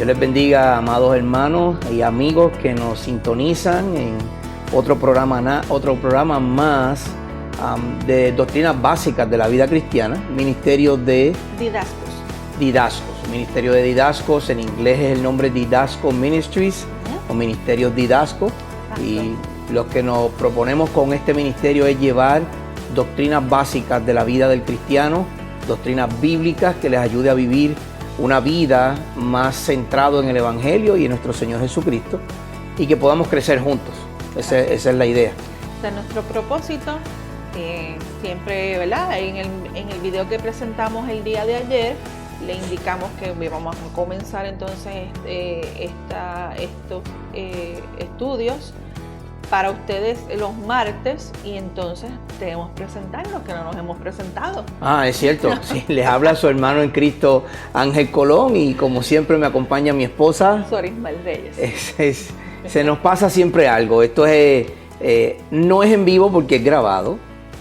Dios les bendiga, amados hermanos y amigos que nos sintonizan en otro programa más de doctrinas básicas de la vida cristiana, Ministerio de Didascos. Ministerio de Didascos, en inglés es el nombre Didasco Ministries o Ministerio Didasco. Y lo que nos proponemos con este ministerio es llevar doctrinas básicas de la vida del cristiano, doctrinas bíblicas que les ayude a vivir una vida más centrado en el Evangelio y en nuestro Señor Jesucristo, y que podamos crecer juntos. Esa es la idea. Ese es nuestro propósito. Siempre, ¿verdad? En el video que presentamos el día de ayer, le indicamos que vamos a comenzar entonces estos estudios para ustedes los martes, y entonces debemos presentarnos, que no nos hemos presentado. Es cierto. Sí, les habla su hermano en Cristo, Ángel Colón, y como siempre me acompaña mi esposa, Sor Ismael Reyes. Se nos pasa siempre algo. Esto no es en vivo porque es grabado,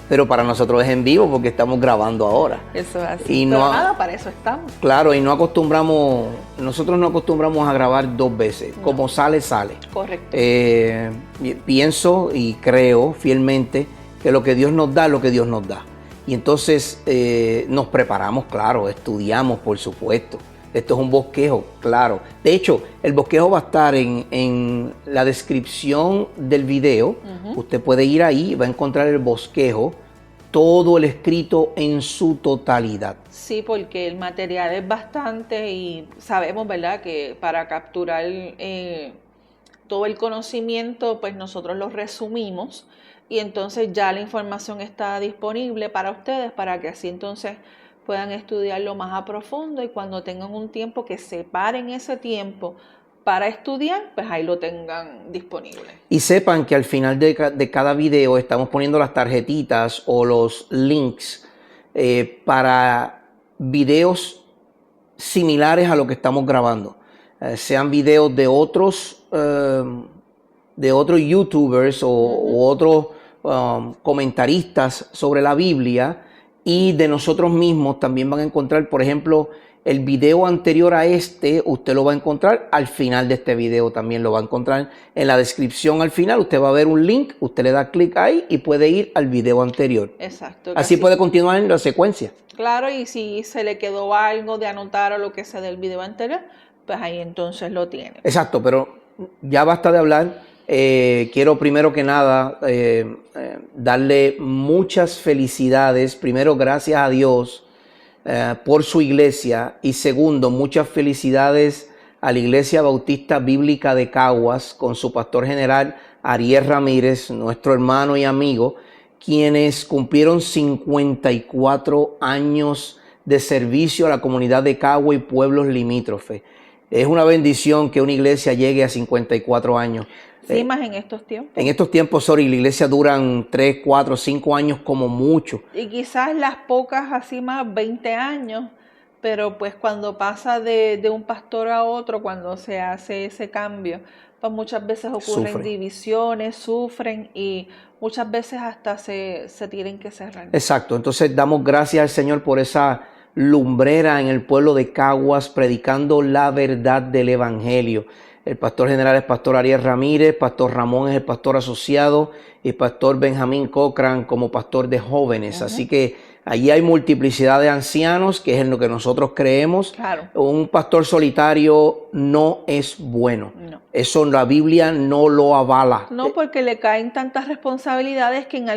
pero para nosotros es en vivo porque estamos grabando ahora. Eso es así. Pero nada, para eso estamos. Claro, y nosotros no acostumbramos a grabar dos veces. No. Como sale, sale. Correcto. Pienso y creo fielmente que lo que Dios nos da es lo que Dios nos da. Y entonces nos preparamos, claro, estudiamos, por supuesto. Esto es un bosquejo, claro. De hecho, el bosquejo va a estar en la descripción del video. Usted puede ir ahí y va a encontrar el bosquejo, todo el escrito en su totalidad. Sí, porque el material es bastante y sabemos, ¿verdad?, que para capturar todo el conocimiento, pues nosotros lo resumimos, y entonces ya la información está disponible para ustedes, para que así entonces puedan estudiarlo más a profundo, y cuando tengan un tiempo que separen ese tiempo para estudiar, pues ahí lo tengan disponible. Y sepan que al final de cada video estamos poniendo las tarjetitas o los links para videos similares a lo que estamos grabando. Sean videos de otros youtubers o otros comentaristas sobre la Biblia, y de nosotros mismos también van a encontrar, por ejemplo, el video anterior a usted lo va a encontrar al final de este video, también lo va a encontrar en la descripción al final. Usted va a ver un link, usted le da clic ahí y puede ir al video anterior. Exacto. Así puede continuar en la secuencia. Claro, y si se le quedó algo de anotar o lo que sea del video anterior, pues ahí entonces lo tiene. Exacto, pero ya basta de hablar. Quiero primero que nada darle muchas felicidades. Primero, gracias a Dios por su iglesia, y segundo, muchas felicidades a la Iglesia Bautista Bíblica de Caguas con su pastor general Ariel Ramírez, nuestro hermano y amigo, quienes cumplieron 54 años de servicio a la comunidad de Cagua y pueblos limítrofes. Es una bendición que una iglesia llegue a 54 años. Sí, más en estos tiempos. En estos tiempos, la iglesia duran 3, 4, 5 años como mucho. Y quizás las pocas así más 20 años, pero pues cuando pasa de un pastor a otro, cuando se hace ese cambio, pues muchas veces ocurren divisiones, sufren, y muchas veces hasta se tienen que cerrar. Exacto, entonces damos gracias al Señor por esa lumbrera en el pueblo de Caguas predicando la verdad del Evangelio. El pastor general es pastor Ariel Ramírez, pastor Ramón es el pastor asociado, y pastor Benjamín Cochran como pastor de jóvenes. Así que allí hay multiplicidad de ancianos, que es en lo que nosotros creemos. Claro. Un pastor solitario no es bueno. No. Eso la Biblia no lo avala. No, porque le caen tantas responsabilidades que en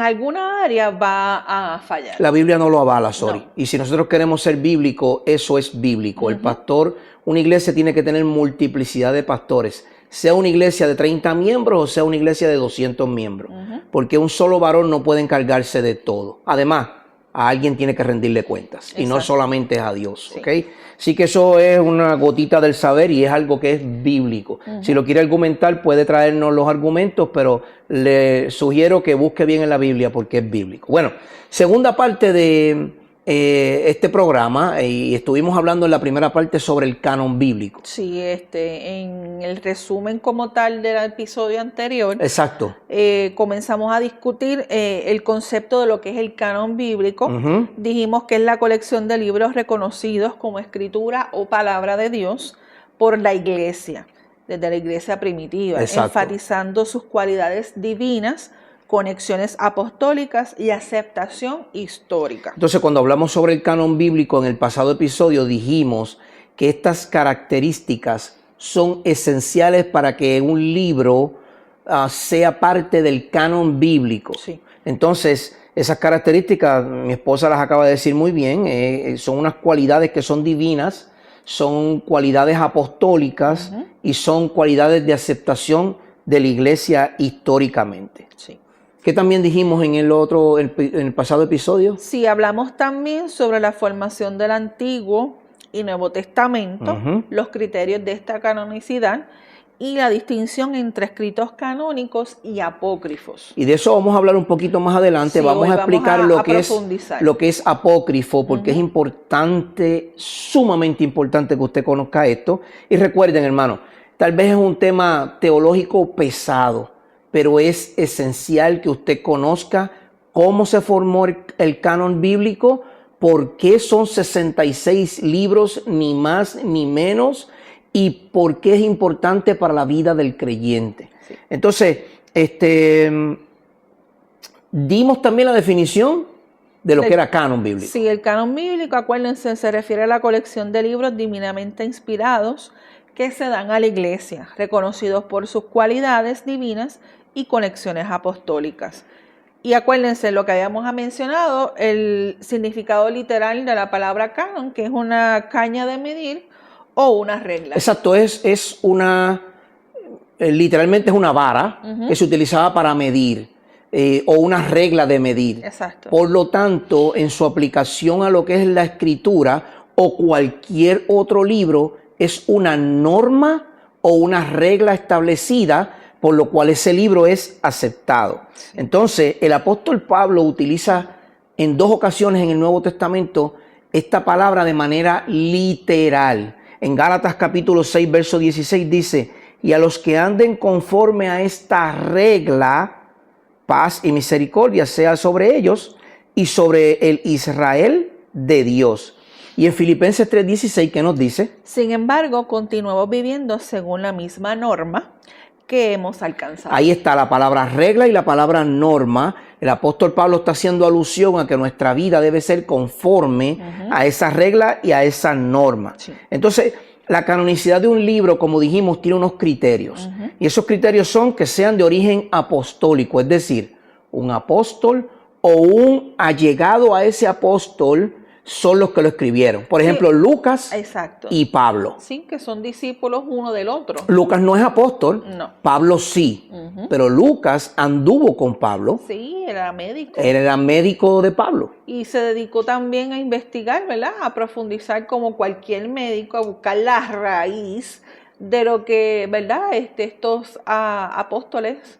alguna área va a fallar. La Biblia no lo avala, No. Y si nosotros queremos ser bíblicos, eso es bíblico. El pastor, una iglesia tiene que tener multiplicidad de pastores, sea una iglesia de 30 miembros o sea una iglesia de 200 miembros, porque un solo varón no puede encargarse de todo. Además, a alguien tiene que rendirle cuentas. Exacto. Y no solamente a Dios, ¿ok? Así que eso es una gotita del saber y es algo que es bíblico. Si lo quiere argumentar, puede traernos los argumentos, pero le sugiero que busque bien en la Biblia porque es bíblico. Bueno, segunda parte de este programa y estuvimos hablando en la primera parte sobre el canon bíblico. Sí, en el resumen como tal del episodio anterior, Exacto. Comenzamos a discutir el concepto de lo que es el canon bíblico. Dijimos que es la colección de libros reconocidos como escritura o palabra de Dios por la iglesia, desde la iglesia primitiva, enfatizando sus cualidades divinas, conexiones apostólicas y aceptación histórica. Entonces, cuando hablamos sobre el canon bíblico en el pasado episodio, dijimos que estas características son esenciales para que un libro sea parte del canon bíblico. Sí. Entonces, esas características, mi esposa las acaba de decir muy bien, son unas cualidades que son divinas, son cualidades apostólicas y son cualidades de aceptación de la iglesia históricamente. Sí. ¿Qué también dijimos en el pasado episodio? Sí, hablamos también sobre la formación del Antiguo y Nuevo Testamento, los criterios de esta canonicidad y la distinción entre escritos canónicos y apócrifos. Y de eso vamos a hablar un poquito más adelante. Sí, vamos a explicar lo que es apócrifo, porque es importante, sumamente importante que usted conozca esto. Y recuerden, hermano, tal vez es un tema teológico pesado, pero es esencial que usted conozca cómo se formó el canon bíblico, por qué son 66 libros, ni más ni menos, y por qué es importante para la vida del creyente. Sí. Entonces, dimos también la definición de lo que era canon bíblico. Sí, el canon bíblico, acuérdense, se refiere a la colección de libros divinamente inspirados que se dan a la iglesia, reconocidos por sus cualidades divinas y conexiones apostólicas. Y acuérdense lo que habíamos mencionado, el significado literal de la palabra canon, que es una caña de medir o una regla. Exacto, literalmente es una vara que se utilizaba para medir o una regla de medir. Exacto. Por lo tanto, en su aplicación a lo que es la escritura o cualquier otro libro, es una norma o una regla establecida por lo cual ese libro es aceptado. Entonces, el apóstol Pablo utiliza en 2 ocasiones en el Nuevo Testamento esta palabra de manera literal. En Gálatas capítulo 6, verso 16 dice, y a los que anden conforme a esta regla, paz y misericordia sea sobre ellos y sobre el Israel de Dios. Y en Filipenses 3:16, ¿qué nos dice? Sin embargo, continuamos viviendo según la misma norma que hemos alcanzado. Ahí está la palabra regla y la palabra norma. El apóstol Pablo está haciendo alusión a que nuestra vida debe ser conforme a esa regla y a esa norma. Sí. Entonces, la canonicidad de un libro, como dijimos, tiene unos criterios. Y esos criterios son que sean de origen apostólico, es decir, un apóstol o un allegado a ese apóstol son los que lo escribieron. Por ejemplo, Lucas y Pablo. Sí, que son discípulos uno del otro. Lucas no es apóstol, no. Pablo sí, pero Lucas anduvo con Pablo. Sí, era médico. Él era médico de Pablo. Y se dedicó también a investigar, ¿verdad? A profundizar como cualquier médico, a buscar la raíz de lo que, ¿verdad? Estos apóstoles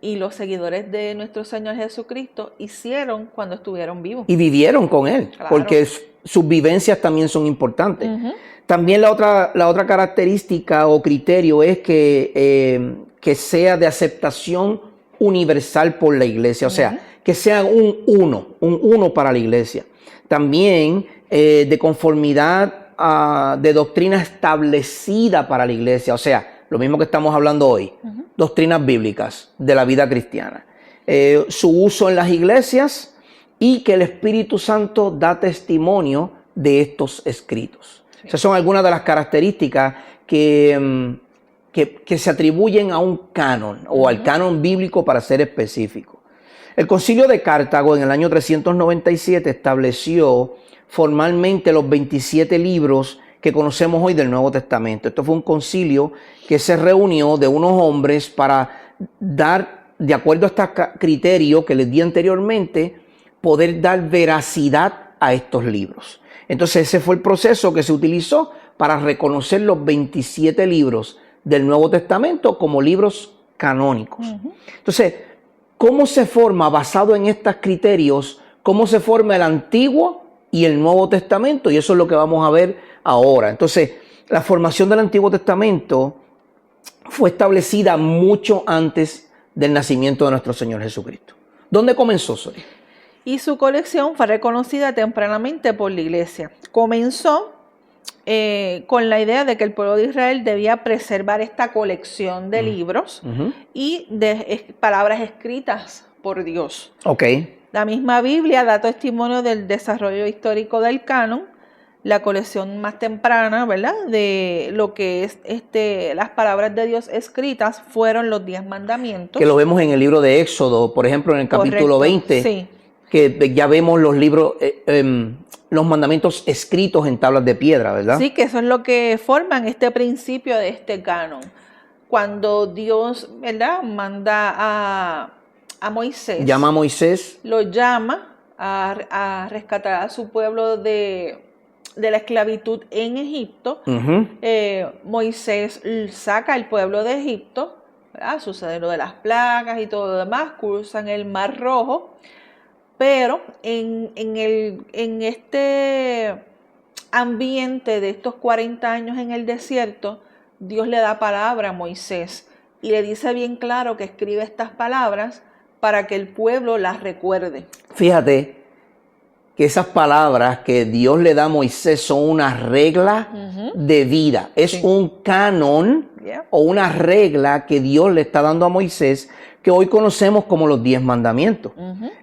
y los seguidores de nuestro Señor Jesucristo hicieron cuando estuvieron vivos. Y vivieron con Él, claro, porque sus vivencias también son importantes. También la otra característica o criterio es que sea de aceptación universal por la iglesia, o sea, que sea un uno para la iglesia. También de conformidad de doctrina establecida para la iglesia, o sea, lo mismo que estamos hablando hoy, doctrinas bíblicas de la vida cristiana. Su uso en las iglesias y que el Espíritu Santo da testimonio de estos escritos. Sí. Esas son algunas de las características que se atribuyen a un canon o al canon bíblico para ser específico. El Concilio de Cartago en el año 397 estableció formalmente los 27 libros que conocemos hoy del Nuevo Testamento. Esto fue un concilio que se reunió de unos hombres para dar, de acuerdo a este criterio que les di anteriormente, poder dar veracidad a estos libros. Entonces ese fue el proceso que se utilizó para reconocer los 27 libros del Nuevo Testamento como libros canónicos. Entonces, ¿cómo se forma, basado en estos criterios, cómo se forma el Antiguo y el Nuevo Testamento, y eso es lo que vamos a ver ahora. Entonces, la formación del Antiguo Testamento fue establecida mucho antes del nacimiento de nuestro Señor Jesucristo. ¿Dónde comenzó, Sori? Y su colección fue reconocida tempranamente por la iglesia. Comenzó con la idea de que el pueblo de Israel debía preservar esta colección de libros y de palabras escritas por Dios. Okay. La misma Biblia da testimonio del desarrollo histórico del canon, la colección más temprana, ¿verdad?, de lo que es las palabras de Dios escritas fueron los 10 mandamientos. Que lo vemos en el libro de Éxodo, por ejemplo, en el capítulo 20, sí, que ya vemos los libros, los mandamientos escritos en tablas de piedra, ¿verdad? Sí, que eso es lo que forman este principio de este canon. Cuando Dios, ¿verdad?, manda a Moisés. Llama a Moisés. Lo llama a rescatar a su pueblo de la esclavitud en Egipto. Moisés saca al pueblo de Egipto, ¿verdad? Sucede lo de las plagas y todo lo demás, cruzan el Mar Rojo, pero en este ambiente de estos 40 años en el desierto, Dios le da palabra a Moisés y le dice bien claro que escribe estas palabras para que el pueblo las recuerde. Fíjate que esas palabras que Dios le da a Moisés son una regla de vida. Es un canon o una regla que Dios le está dando a Moisés, que hoy conocemos como los 10 mandamientos.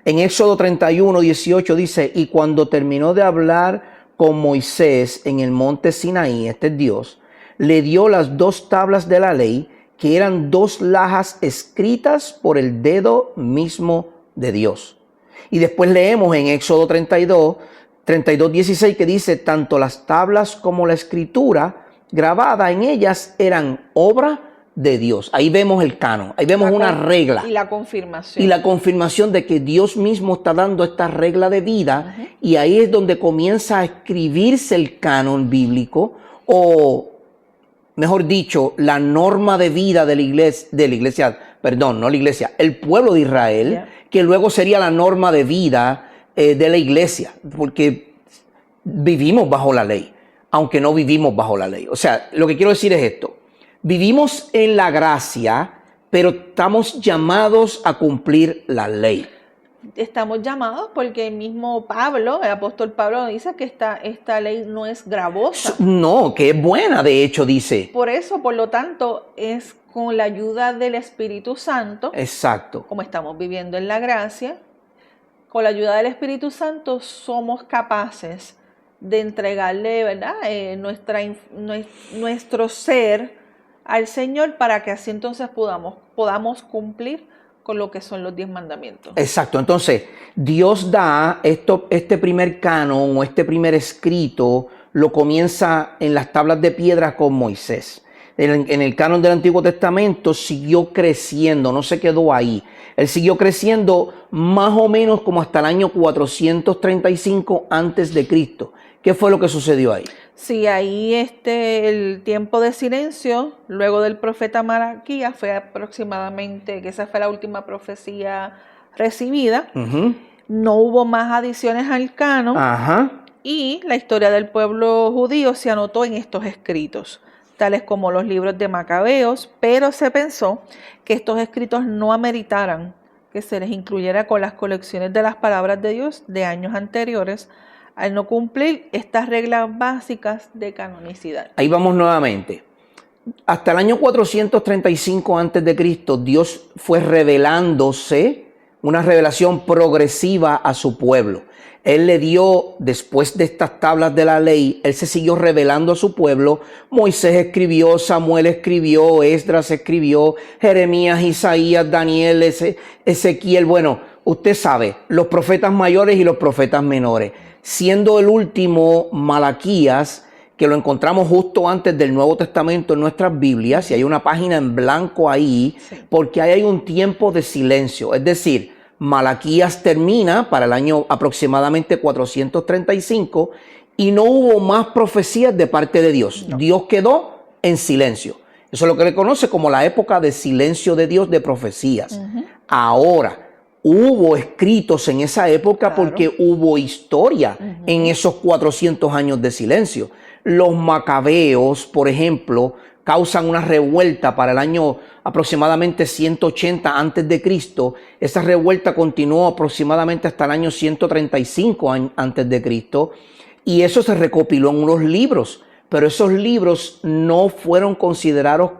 En Éxodo 31, 18 dice, y cuando terminó de hablar con Moisés en el monte Sinaí, este es Dios, le dio las 2 tablas de la ley, que eran 2 lajas escritas por el dedo mismo de Dios. Y después leemos en Éxodo 32, 16, que dice, tanto las tablas como la escritura grabada en ellas eran obra de Dios. Ahí vemos el canon, ahí vemos una regla. Y la confirmación. Y la confirmación de que Dios mismo está dando esta regla de vida, y ahí es donde comienza a escribirse el canon bíblico, o mejor dicho, la norma de vida de la iglesia, el pueblo de Israel, que luego sería la norma de vida de la iglesia, porque vivimos bajo la ley, aunque no vivimos bajo la ley. O sea, lo que quiero decir es esto: vivimos en la gracia, pero estamos llamados a cumplir la ley. Estamos llamados porque el mismo Pablo, el apóstol Pablo, dice que esta ley no es gravosa. No, que es buena, de hecho, dice. Por eso, por lo tanto, es con la ayuda del Espíritu Santo. Exacto. Como estamos viviendo en la gracia, con la ayuda del Espíritu Santo somos capaces de entregarle, ¿verdad?, nuestro ser al Señor, para que así entonces podamos cumplir con lo que son los 10 mandamientos. Exacto. Entonces, Dios da este primer canon o este primer escrito, lo comienza en las tablas de piedra con Moisés. En el canon del Antiguo Testamento siguió creciendo, no se quedó ahí. Él siguió creciendo más o menos como hasta el año 435 antes de Cristo. ¿Qué fue lo que sucedió ahí? Sí, ahí el tiempo de silencio, luego del profeta Malaquías, fue aproximadamente, que esa fue la última profecía recibida. No hubo más adiciones al canon. Y la historia del pueblo judío se anotó en estos escritos, tales como los libros de Macabeos, pero se pensó que estos escritos no ameritaran que se les incluyera con las colecciones de las palabras de Dios de años anteriores, al no cumplir estas reglas básicas de canonicidad. Ahí vamos nuevamente. Hasta el año 435 a.C., Dios fue revelándose, una revelación progresiva a su pueblo. Él le dio, después de estas tablas de la ley, Él se siguió revelando a su pueblo. Moisés escribió, Samuel escribió, Esdras escribió, Jeremías, Isaías, Daniel, Ezequiel. Bueno, usted sabe, los profetas mayores y los profetas menores. Siendo el último Malaquías, que lo encontramos justo antes del Nuevo Testamento en nuestras Biblias, y hay una página en blanco ahí, porque ahí hay un tiempo de silencio. Es decir, Malaquías termina para el año aproximadamente 435 y no hubo más profecías de parte de Dios. No. Dios quedó en silencio. Eso es lo que le conoce como la época de silencio de Dios de profecías. Ahora, hubo escritos en esa época, Claro. porque hubo historia en esos 400 años de silencio. Los macabeos, por ejemplo, causan una revuelta para el año aproximadamente 180 antes de Cristo. Esa revuelta continuó aproximadamente hasta el año 135 antes de Cristo, y eso se recopiló en unos libros, pero esos libros no fueron considerados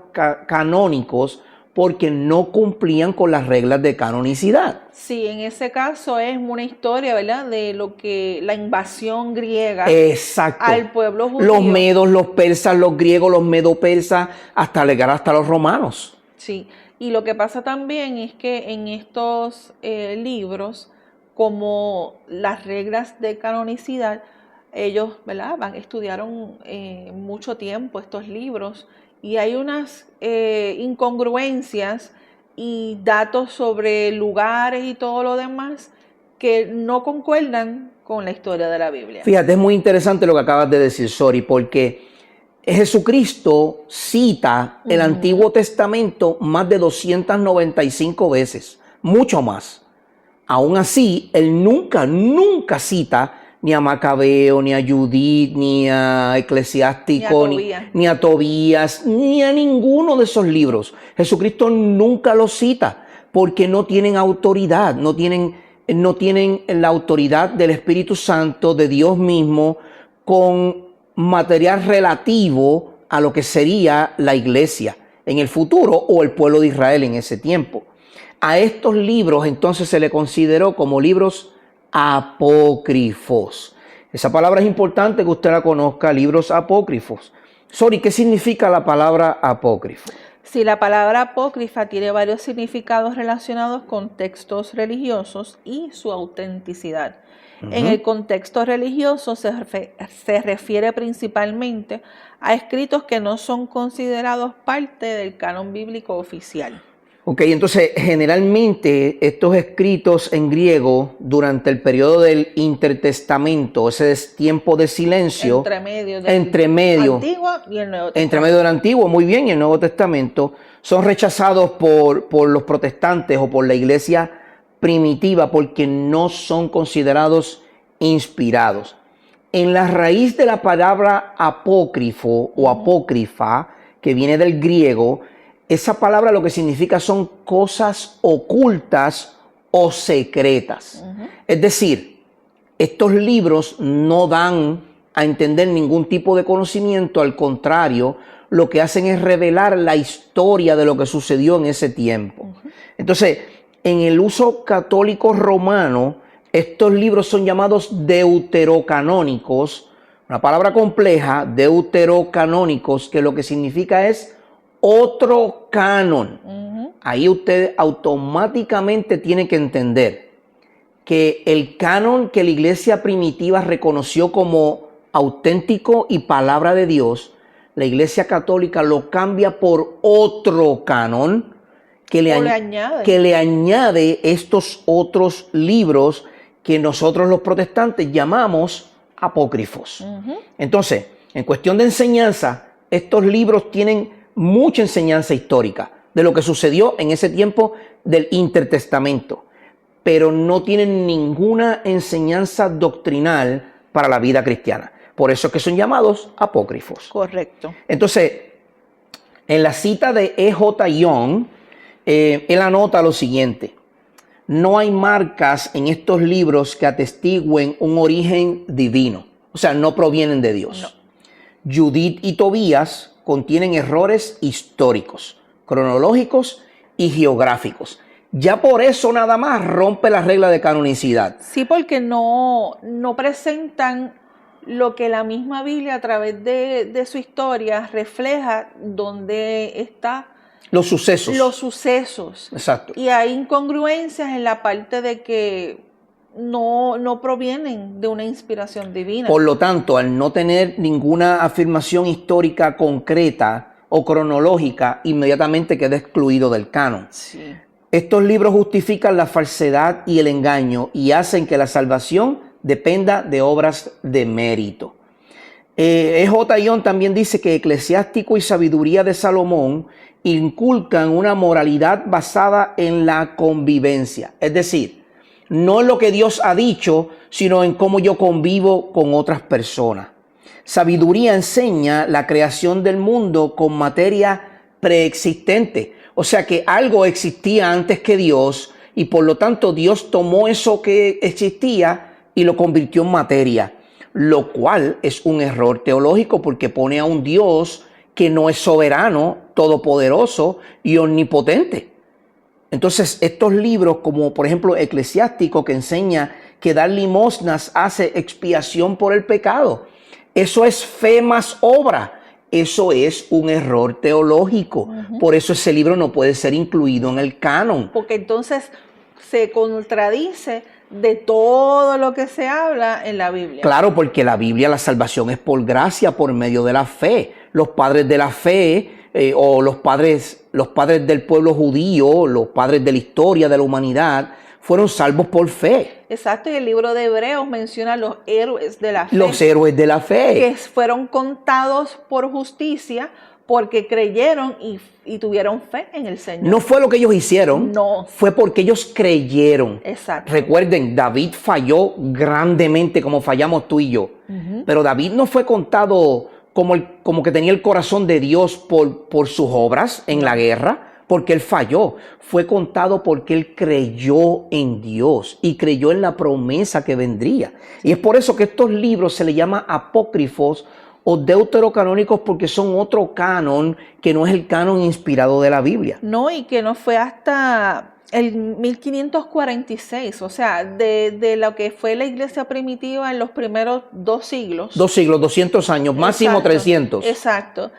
canónicos porque no cumplían con las reglas de canonicidad. Sí, en ese caso es una historia, ¿verdad?, de lo que la invasión griega Exacto. al pueblo judío. Los medos, los persas, los griegos, los medo-persas, hasta llegar hasta los romanos. Sí, y lo que pasa también es que en estos libros, como las reglas de canonicidad, ellos, ¿verdad?, estudiaron mucho tiempo estos libros, y hay unas incongruencias y datos sobre lugares y todo lo demás que no concuerdan con la historia de la Biblia. Fíjate, es muy interesante lo que acabas de decir, Sori, porque Jesucristo cita el Antiguo Testamento más de 295 veces, mucho más. Aún así, él nunca cita ni a Macabeo, ni a Judith, ni a Eclesiástico, ni a Tobías, ni a ninguno de esos libros. Jesucristo nunca los cita porque no tienen autoridad, no tienen la autoridad del Espíritu Santo, de Dios mismo, con material relativo a lo que sería la iglesia en el futuro o el pueblo de Israel en ese tiempo. A estos libros entonces se le consideró como libros apócrifos. Esa palabra es importante que usted la conozca, libros apócrifos. Sori, ¿qué significa la palabra apócrifo? Sí, la palabra apócrifa tiene varios significados relacionados con textos religiosos y su autenticidad. En el contexto religioso se refiere principalmente a escritos que no son considerados parte del canon bíblico oficial. Ok, entonces generalmente estos escritos en griego durante el periodo del intertestamento, ese tiempo de silencio, entre medio Antiguo y el Nuevo Testamento. Entre medio del Antiguo, muy bien, y el Nuevo Testamento, son rechazados por los protestantes o por la iglesia primitiva porque no son considerados inspirados. En la raíz de la palabra apócrifo o apócrifa, que viene del griego, esa palabra lo que significa son cosas ocultas o secretas. Es decir, estos libros no dan a entender ningún tipo de conocimiento, al contrario, lo que hacen es revelar la historia de lo que sucedió en ese tiempo. Entonces, en el uso católico romano, estos libros son llamados deuterocanónicos, una palabra compleja, deuterocanónicos, que lo que significa es otro canon. Ahí usted automáticamente tiene que entender que el canon que la iglesia primitiva reconoció como auténtico y palabra de Dios, la iglesia católica lo cambia por otro canon que le añade estos otros libros que nosotros los protestantes llamamos apócrifos. Entonces, en cuestión de enseñanza, estos libros tienen mucha enseñanza histórica de lo que sucedió en ese tiempo del intertestamento, pero no tienen ninguna enseñanza doctrinal para la vida cristiana. Por eso es que son llamados apócrifos. Correcto. Entonces, en la cita de E.J. Young, él anota lo siguiente: no hay marcas en estos libros que atestiguen un origen divino, o sea, no provienen de Dios. No. Judith y Tobías contienen errores históricos, cronológicos y geográficos. Ya por eso nada más rompe la regla de canonicidad. Sí, porque no presentan lo que la misma Biblia a través de su historia refleja, donde está los sucesos. Los sucesos. Exacto. Y hay incongruencias en la parte de que no provienen de una inspiración divina. Por lo tanto, al no tener ninguna afirmación histórica concreta o cronológica, inmediatamente queda excluido del canon. Sí. Estos libros justifican la falsedad y el engaño y hacen que la salvación dependa de obras de mérito. E.J. Young también dice que Eclesiástico y Sabiduría de Salomón inculcan una moralidad basada en la convivencia. Es decir, no en lo que Dios ha dicho, sino en cómo yo convivo con otras personas. Sabiduría enseña la creación del mundo con materia preexistente. O sea que algo existía antes que Dios y por lo tanto Dios tomó eso que existía y lo convirtió en materia. Lo cual es un error teológico porque pone a un Dios que no es soberano, todopoderoso y omnipotente. Entonces, estos libros, como por ejemplo Eclesiástico, que enseña que dar limosnas hace expiación por el pecado, eso es fe más obra. Eso es un error teológico. Por eso ese libro no puede ser incluido en el canon. Porque entonces se contradice de todo lo que se habla en la Biblia. Claro, porque la Biblia, la salvación es por gracia, por medio de la fe. Los padres de la fe, o los padres del pueblo judío, los padres de la historia de la humanidad, fueron salvos por fe. Exacto, y el libro de Hebreos menciona los héroes de la fe. Los héroes de la fe. Que fueron contados por justicia porque creyeron y tuvieron fe en el Señor. No fue lo que ellos hicieron, no. Fue porque ellos creyeron. Exacto. Recuerden, David falló grandemente como fallamos tú y yo. Pero David no fue contado como que tenía el corazón de Dios por sus obras en la guerra, porque él falló. Fue contado porque él creyó en Dios y creyó en la promesa que vendría. Y es por eso que estos libros se le llama apócrifos o deuterocanónicos, porque son otro canon que no es el canon inspirado de la Biblia. No, y que no fue hasta el 1546, o sea, de lo que fue la iglesia primitiva en los primeros 2 siglos. 2 siglos, 200 años, máximo 300. Exacto.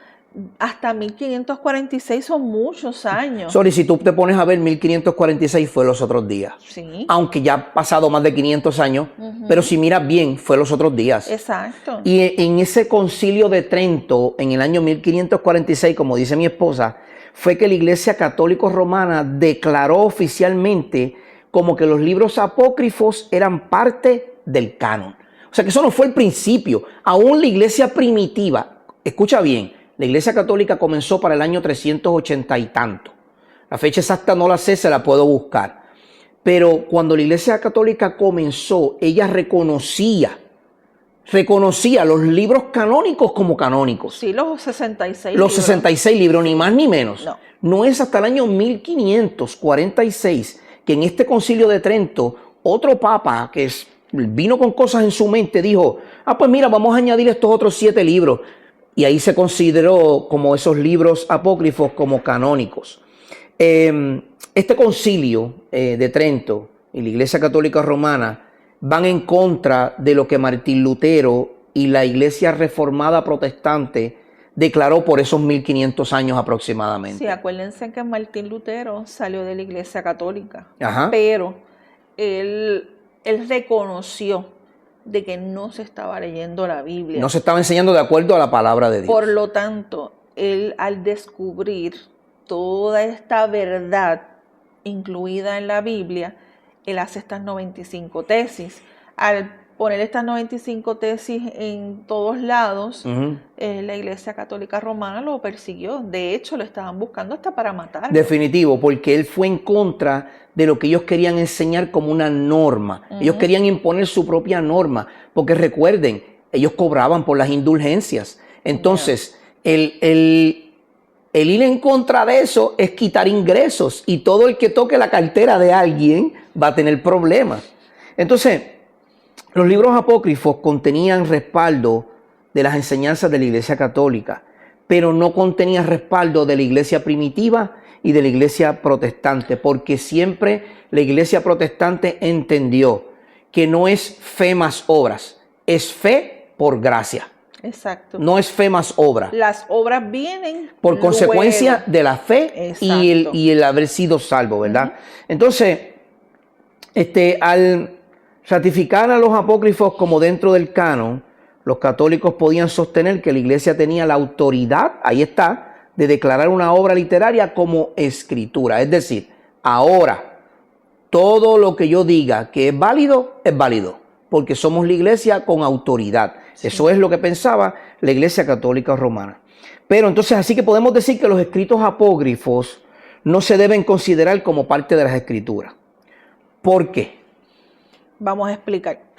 Hasta 1546 son muchos años. Sorry, si tú te pones a ver, 1546 fue los otros días. Sí. Aunque ya ha pasado más de 500 años, pero si miras bien, fue los otros días. Exacto. Y en ese concilio de Trento, en el año 1546, como dice mi esposa, fue que la Iglesia Católica Romana declaró oficialmente como que los libros apócrifos eran parte del canon. O sea que eso no fue el principio. Aún la Iglesia primitiva, escucha bien, la Iglesia Católica comenzó para el año 380 y tanto. La fecha exacta no la sé, se la puedo buscar. Pero cuando la Iglesia Católica comenzó, ella reconocía los libros canónicos como canónicos. Sí, los 66 Los libros. 66 libros, ni más ni menos. No. No es hasta el año 1546 que en este concilio de Trento, otro papa que vino con cosas en su mente dijo, pues mira, vamos a añadir estos otros 7 libros. Y ahí se consideró como esos libros apócrifos como canónicos. Este concilio de Trento y la Iglesia Católica Romana van en contra de lo que Martín Lutero y la Iglesia Reformada Protestante declaró por esos 1500 años aproximadamente. Sí, acuérdense que Martín Lutero salió de la Iglesia Católica. Ajá. Pero él reconoció de que no se estaba leyendo la Biblia. No se estaba enseñando de acuerdo a la palabra de Dios. Por lo tanto, él al descubrir toda esta verdad incluida en la Biblia, él hace estas 95 tesis. Al poner estas 95 tesis en todos lados, la Iglesia Católica Romana lo persiguió. De hecho, lo estaban buscando hasta para matar. Definitivo, porque él fue en contra de lo que ellos querían enseñar como una norma. Ellos querían imponer su propia norma, porque recuerden, ellos cobraban por las indulgencias. Entonces, el ir en contra de eso es quitar ingresos, y todo el que toque la cartera de alguien va a tener problemas. Entonces, los libros apócrifos contenían respaldo de las enseñanzas de la Iglesia Católica, pero no contenían respaldo de la Iglesia primitiva y de la Iglesia protestante, porque siempre la Iglesia protestante entendió que no es fe más obras, es fe por gracia. Exacto. No es fe más obra. Las obras vienen por consecuencia de la fe y el haber sido salvo, ¿verdad? Entonces, al ratificar a los apócrifos como dentro del canon, los católicos podían sostener que la Iglesia tenía la autoridad, ahí está, de declarar una obra literaria como escritura. Es decir, ahora, todo lo que yo diga que es válido, porque somos la iglesia con autoridad. Sí. Eso es lo que pensaba la Iglesia Católica Romana. Pero entonces así que podemos decir que los escritos apócrifos no se deben considerar como parte de las Escrituras. ¿Por qué? Vamos a explicar.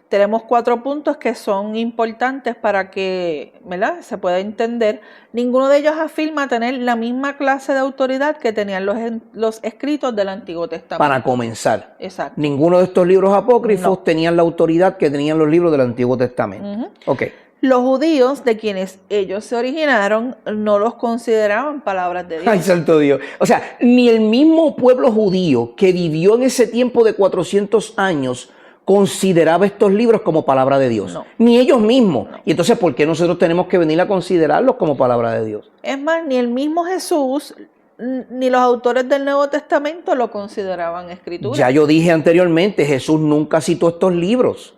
Tenemos 4 puntos que son importantes para que, ¿verdad?, se pueda entender. Ninguno de ellos afirma tener la misma clase de autoridad que tenían los escritos del Antiguo Testamento. Para comenzar. Exacto. Ninguno de estos libros apócrifos tenían la autoridad que tenían los libros del Antiguo Testamento. Ok. Los judíos, de quienes ellos se originaron, no los consideraban palabras de Dios. ¡Ay, santo Dios! O sea, ni el mismo pueblo judío que vivió en ese tiempo de 400 años consideraba estos libros como palabra de Dios. No. Ni ellos mismos. No. Y entonces, ¿por qué nosotros tenemos que venir a considerarlos como palabra de Dios? Es más, ni el mismo Jesús, ni los autores del Nuevo Testamento lo consideraban escritura. Ya yo dije anteriormente, Jesús nunca citó estos libros.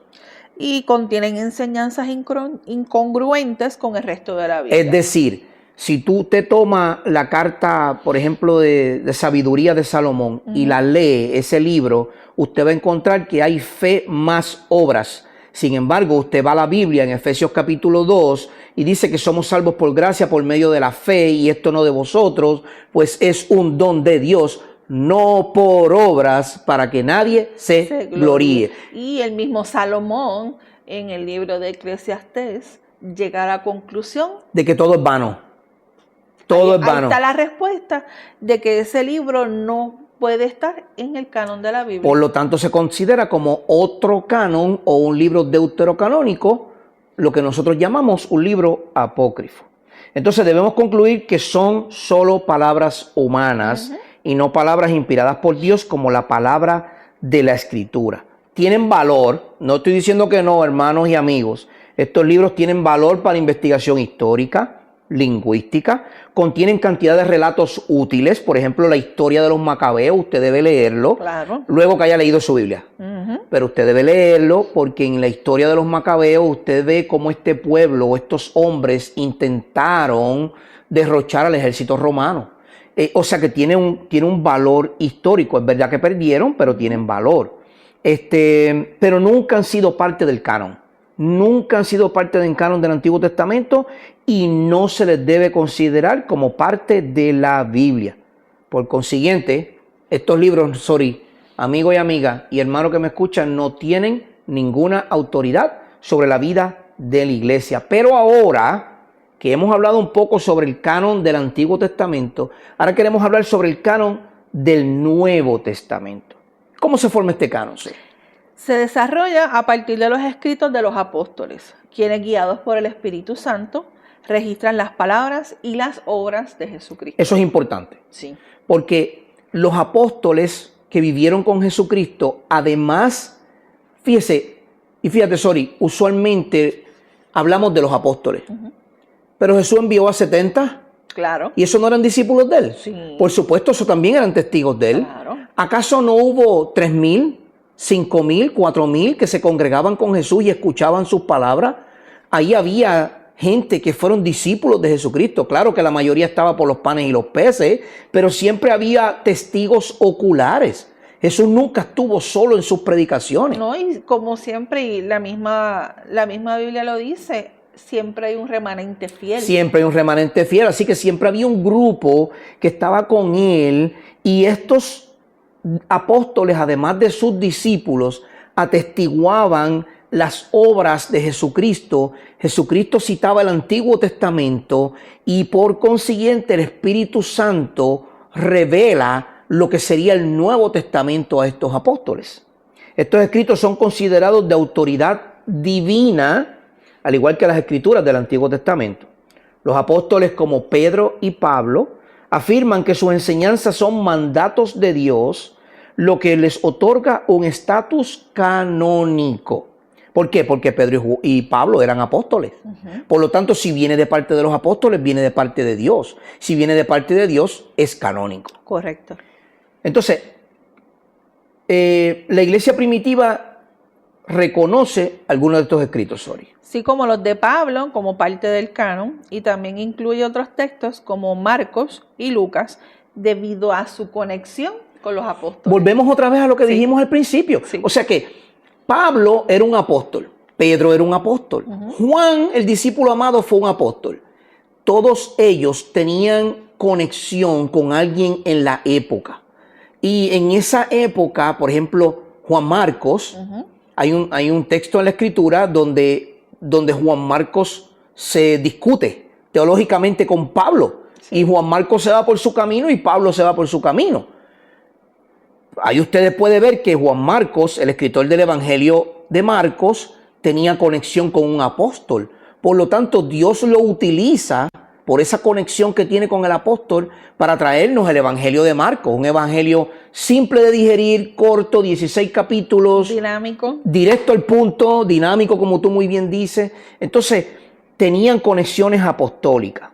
Y contienen enseñanzas incongruentes con el resto de la Biblia. Es decir, si tú te tomas la carta, por ejemplo, de sabiduría de Salomón y la lee, ese libro, usted va a encontrar que hay fe más obras. Sin embargo, usted va a la Biblia en Efesios capítulo 2 y dice que somos salvos por gracia por medio de la fe y esto no de vosotros, pues es un don de Dios, no por obras, para que nadie se gloríe. Y el mismo Salomón, en el libro de Eclesiastés, llega a la conclusión de que todo es vano. Todo es vano. Ahí está la respuesta de que ese libro no puede estar en el canon de la Biblia. Por lo tanto, se considera como otro canon o un libro deuterocanónico, lo que nosotros llamamos un libro apócrifo. Entonces debemos concluir que son solo palabras humanas y no palabras inspiradas por Dios como la palabra de la Escritura. Tienen valor, no estoy diciendo que no, hermanos y amigos. Estos libros tienen valor para investigación histórica, lingüística, contienen cantidad de relatos útiles, por ejemplo, la historia de los macabeos, usted debe leerlo, claro, luego que haya leído su Biblia. Pero usted debe leerlo porque en la historia de los macabeos usted ve cómo este pueblo o estos hombres intentaron derrochar al ejército romano. O sea que tiene un valor histórico. Es verdad que perdieron, pero tienen valor. Pero nunca han sido parte del canon. Nunca han sido parte del canon del Antiguo Testamento y no se les debe considerar como parte de la Biblia. Por consiguiente, estos libros, amigo y amiga y hermano que me escuchan, no tienen ninguna autoridad sobre la vida de la iglesia. Pero ahora que hemos hablado un poco sobre el canon del Antiguo Testamento, ahora queremos hablar sobre el canon del Nuevo Testamento. ¿Cómo se forma este canon? Se desarrolla a partir de los escritos de los apóstoles, quienes, guiados por el Espíritu Santo, registran las palabras y las obras de Jesucristo. Eso es importante. Sí. Porque los apóstoles que vivieron con Jesucristo, además, fíjate, usualmente hablamos de los apóstoles. Pero Jesús envió a 70. Claro. ¿Y esos no eran discípulos de él? Sí. Por supuesto, esos también eran testigos de él. Claro. ¿Acaso no hubo 3,000, 5,000, 4,000 que se congregaban con Jesús y escuchaban sus palabras? Ahí había gente que fueron discípulos de Jesucristo. Claro que la mayoría estaba por los panes y los peces, pero siempre había testigos oculares. Jesús nunca estuvo solo en sus predicaciones. No, y como siempre, y la misma Biblia lo dice, siempre hay un remanente fiel. Siempre hay un remanente fiel, así que siempre había un grupo que estaba con él y estos apóstoles, además de sus discípulos, atestiguaban las obras de Jesucristo. Jesucristo citaba el Antiguo Testamento y por consiguiente el Espíritu Santo revela lo que sería el Nuevo Testamento a estos apóstoles. Estos escritos son considerados de autoridad divina, al igual que las escrituras del Antiguo Testamento. Los apóstoles como Pedro y Pablo afirman que sus enseñanzas son mandatos de Dios, lo que les otorga un estatus canónico. ¿Por qué? Porque Pedro y Pablo eran apóstoles. Por lo tanto, si viene de parte de los apóstoles, viene de parte de Dios. Si viene de parte de Dios, es canónico. Correcto. Entonces, la iglesia primitiva reconoce algunos de estos escritos, Sí, como los de Pablo, como parte del canon, y también incluye otros textos como Marcos y Lucas, debido a su conexión con los apóstoles. Volvemos otra vez a lo que dijimos al principio. Sí. O sea que Pablo era un apóstol, Pedro era un apóstol, Juan, el discípulo amado, fue un apóstol. Todos ellos tenían conexión con alguien en la época. Y en esa época, por ejemplo, Juan Marcos, hay un texto en la Escritura donde Juan Marcos se discute teológicamente con Pablo. Sí. Y Juan Marcos se va por su camino y Pablo se va por su camino. Ahí ustedes pueden ver que Juan Marcos, el escritor del Evangelio de Marcos, tenía conexión con un apóstol. Por lo tanto, Dios lo utiliza por esa conexión que tiene con el apóstol para traernos el Evangelio de Marcos. Un evangelio simple de digerir, corto, 16 capítulos. Dinámico. Directo al punto, dinámico, como tú muy bien dices. Entonces, tenían conexiones apostólicas.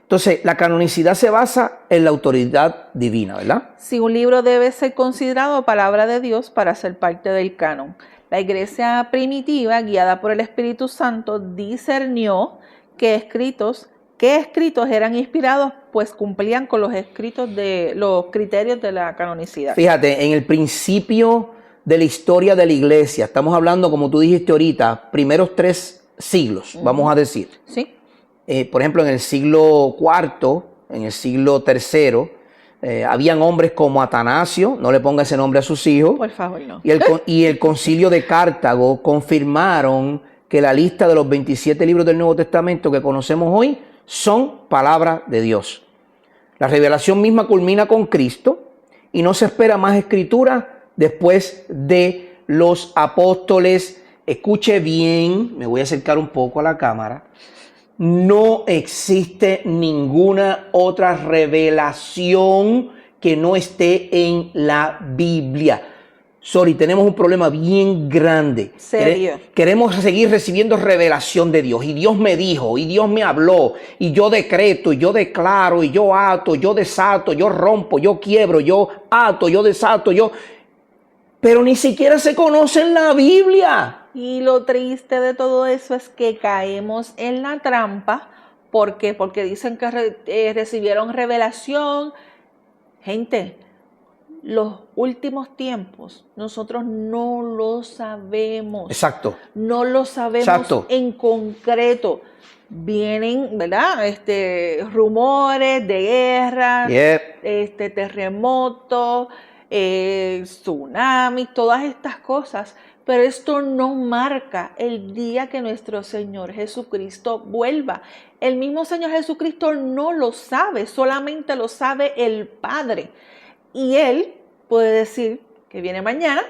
Entonces, la canonicidad se basa en la autoridad divina, ¿verdad? Si un libro debe ser considerado palabra de Dios para ser parte del canon. La iglesia primitiva, guiada por el Espíritu Santo, discernió qué escritos eran inspirados, pues cumplían con los criterios de la canonicidad. Fíjate, en el principio de la historia de la iglesia, estamos hablando, como tú dijiste ahorita, primeros 3 siglos, vamos a decir. Sí. Por ejemplo, en el siglo IV, en el siglo III, habían hombres como Atanasio, no le ponga ese nombre a sus hijos. Por favor, no. Y el concilio de Cartago confirmaron que la lista de los 27 libros del Nuevo Testamento que conocemos hoy son palabra de Dios. La revelación misma culmina con Cristo y no se espera más escritura después de los apóstoles. Escuche bien, me voy a acercar un poco a la cámara. No existe ninguna otra revelación que no esté en la Biblia. Tenemos un problema bien grande. ¿Serio? Queremos seguir recibiendo revelación de Dios. Y Dios me dijo, y Dios me habló, y yo decreto, y yo declaro, y yo ato, yo desato, yo rompo, yo quiebro, yo ato, yo desato, Pero ni siquiera se conoce en la Biblia. Y lo triste de todo eso es que caemos en la trampa. ¿Por qué? Porque dicen que recibieron revelación. Gente, los últimos tiempos nosotros no lo sabemos. Exacto. No lo sabemos. Exacto. En concreto. Vienen, ¿verdad? Rumores de guerra, terremotos, tsunamis, todas estas cosas. Pero esto no marca el día que nuestro Señor Jesucristo vuelva. El mismo Señor Jesucristo no lo sabe, solamente lo sabe el Padre. Y Él puede decir que viene mañana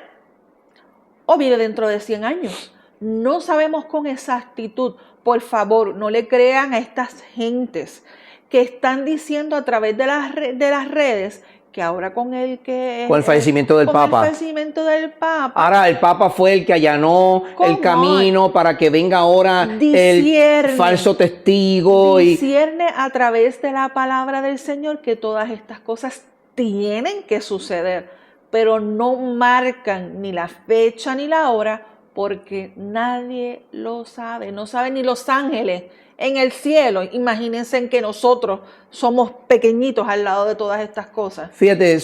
o viene dentro de 100 años. No sabemos con exactitud. Por favor, no le crean a estas gentes que están diciendo a través de las redes que ahora con el fallecimiento del Papa. El fallecimiento del Papa. Ahora el Papa fue el que allanó el camino para que venga ahora el falso testigo. Discierne a través de la palabra del Señor que todas estas cosas tienen que suceder, pero no marcan ni la fecha ni la hora porque nadie lo sabe. No saben ni los ángeles en el cielo. Imagínense en que nosotros somos pequeñitos al lado de todas estas cosas. Fíjate,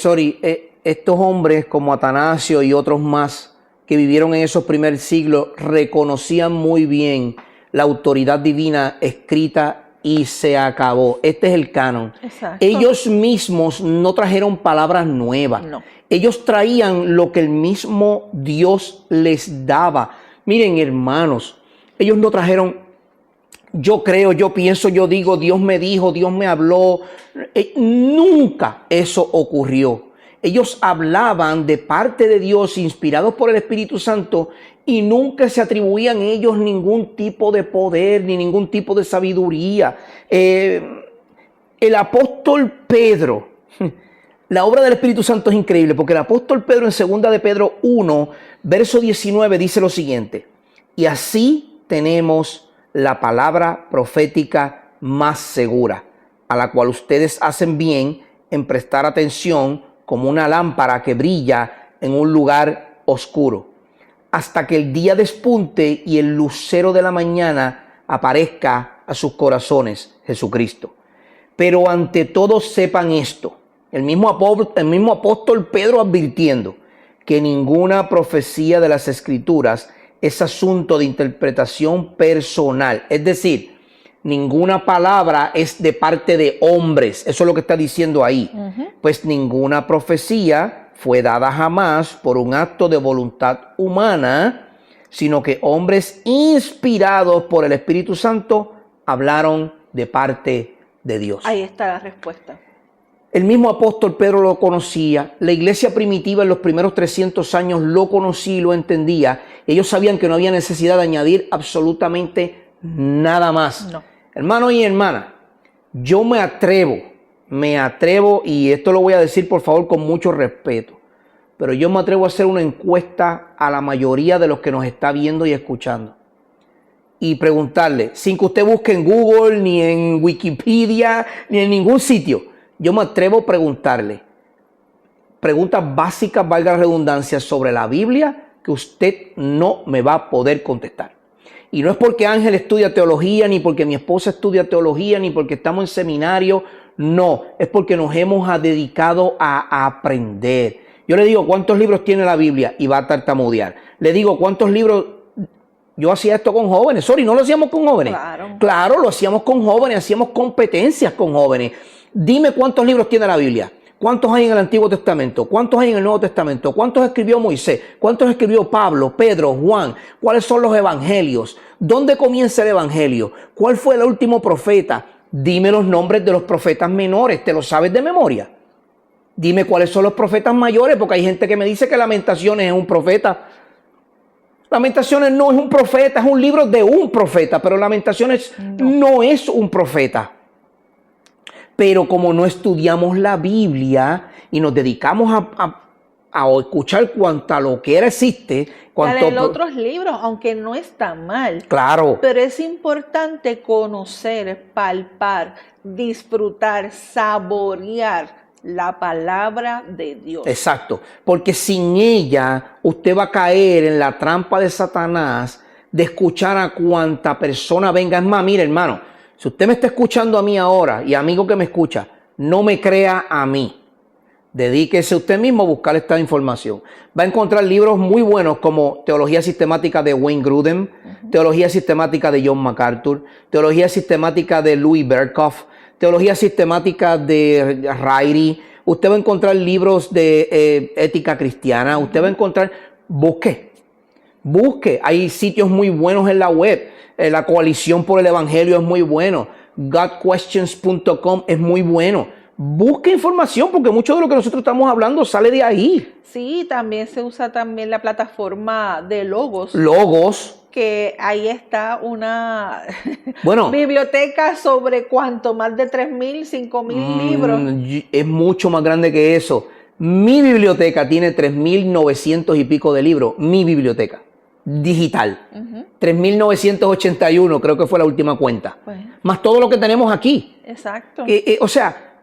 estos hombres como Atanasio y otros más que vivieron en esos primeros siglos reconocían muy bien la autoridad divina escrita y se acabó. Este es el canon. Exacto. Ellos mismos no trajeron palabras nuevas. No. Ellos traían lo que el mismo Dios les daba. Miren, hermanos, ellos no trajeron yo creo, yo pienso, yo digo, Dios me dijo, Dios me habló. Nunca eso ocurrió. Ellos hablaban de parte de Dios, inspirados por el Espíritu Santo, y nunca se atribuían ellos ningún tipo de poder, ni ningún tipo de sabiduría. El apóstol Pedro, la obra del Espíritu Santo es increíble, porque el apóstol Pedro en 2 de Pedro 1, verso 19, dice lo siguiente: y así tenemos la palabra profética más segura, a la cual ustedes hacen bien en prestar atención como una lámpara que brilla en un lugar oscuro, hasta que el día despunte y el lucero de la mañana aparezca a sus corazones, Jesucristo. Pero ante todo sepan esto, el mismo apóstol Pedro advirtiendo que ninguna profecía de las Escrituras es asunto de interpretación personal. Es decir, ninguna palabra es de parte de hombres. Eso es lo que está diciendo ahí. Pues ninguna profecía fue dada jamás por un acto de voluntad humana, sino que hombres inspirados por el Espíritu Santo hablaron de parte de Dios. Ahí está la respuesta. El mismo apóstol Pedro lo conocía, la iglesia primitiva en los primeros 300 años lo conocía y lo entendía. Ellos sabían que no había necesidad de añadir absolutamente nada más. No. Hermano y hermana, yo me atrevo, y esto lo voy a decir por favor con mucho respeto, pero yo me atrevo a hacer una encuesta a la mayoría de los que nos está viendo y escuchando. Y preguntarle, sin que usted busque en Google, ni en Wikipedia, ni en ningún sitio, yo me atrevo a preguntarle preguntas básicas, valga la redundancia, sobre la Biblia que usted no me va a poder contestar. Y no es porque Ángel estudia teología, ni porque mi esposa estudia teología, ni porque estamos en seminario. No, es porque nos hemos dedicado a aprender. Yo le digo, ¿cuántos libros tiene la Biblia? Y va a tartamudear. Le digo, ¿cuántos libros? Yo hacía esto con jóvenes. No lo hacíamos con jóvenes. Claro, lo hacíamos con jóvenes, hacíamos competencias con jóvenes. Dime cuántos libros tiene la Biblia. ¿Cuántos hay en el Antiguo Testamento? ¿Cuántos hay en el Nuevo Testamento? ¿Cuántos escribió Moisés? ¿Cuántos escribió Pablo, Pedro, Juan? ¿Cuáles son los evangelios? ¿Dónde comienza el evangelio? ¿Cuál fue el último profeta? Dime los nombres de los profetas menores. ¿Te lo sabes de memoria? Dime cuáles son los profetas mayores, porque hay gente que me dice que Lamentaciones es un profeta. Lamentaciones no es un profeta, es un libro de un profeta, pero Lamentaciones no es un profeta. Pero como no estudiamos la Biblia y nos dedicamos a escuchar cuánta loquera existe, leer otros libros, aunque no está mal. Claro. Pero es importante conocer, palpar, disfrutar, saborear la palabra de Dios. Exacto, porque sin ella usted va a caer en la trampa de Satanás de escuchar a cuanta persona venga. Es más, mire hermano, si usted me está escuchando a mí ahora y amigo que me escucha, no me crea a mí. Dedíquese usted mismo a buscar esta información. Va a encontrar libros muy buenos como Teología Sistemática de Wayne Grudem, Teología Sistemática de John MacArthur, Teología Sistemática de Louis Berkhoff, Teología Sistemática de Rairi. Usted va a encontrar libros de ética cristiana. Usted va a encontrar, busque. Hay sitios muy buenos en la web. La Coalición por el Evangelio es muy bueno. GodQuestions.com es muy bueno. Busque información porque mucho de lo que nosotros estamos hablando sale de ahí. Sí, también se usa también la plataforma de Logos. Que ahí está una biblioteca sobre cuánto, más de 3.000, 5.000 libros. Es mucho más grande que eso. Mi biblioteca tiene 3.900 y pico de libros. Mi biblioteca digital. 3.981 creo que fue la última cuenta. Más todo lo que tenemos aquí. Exacto. O sea,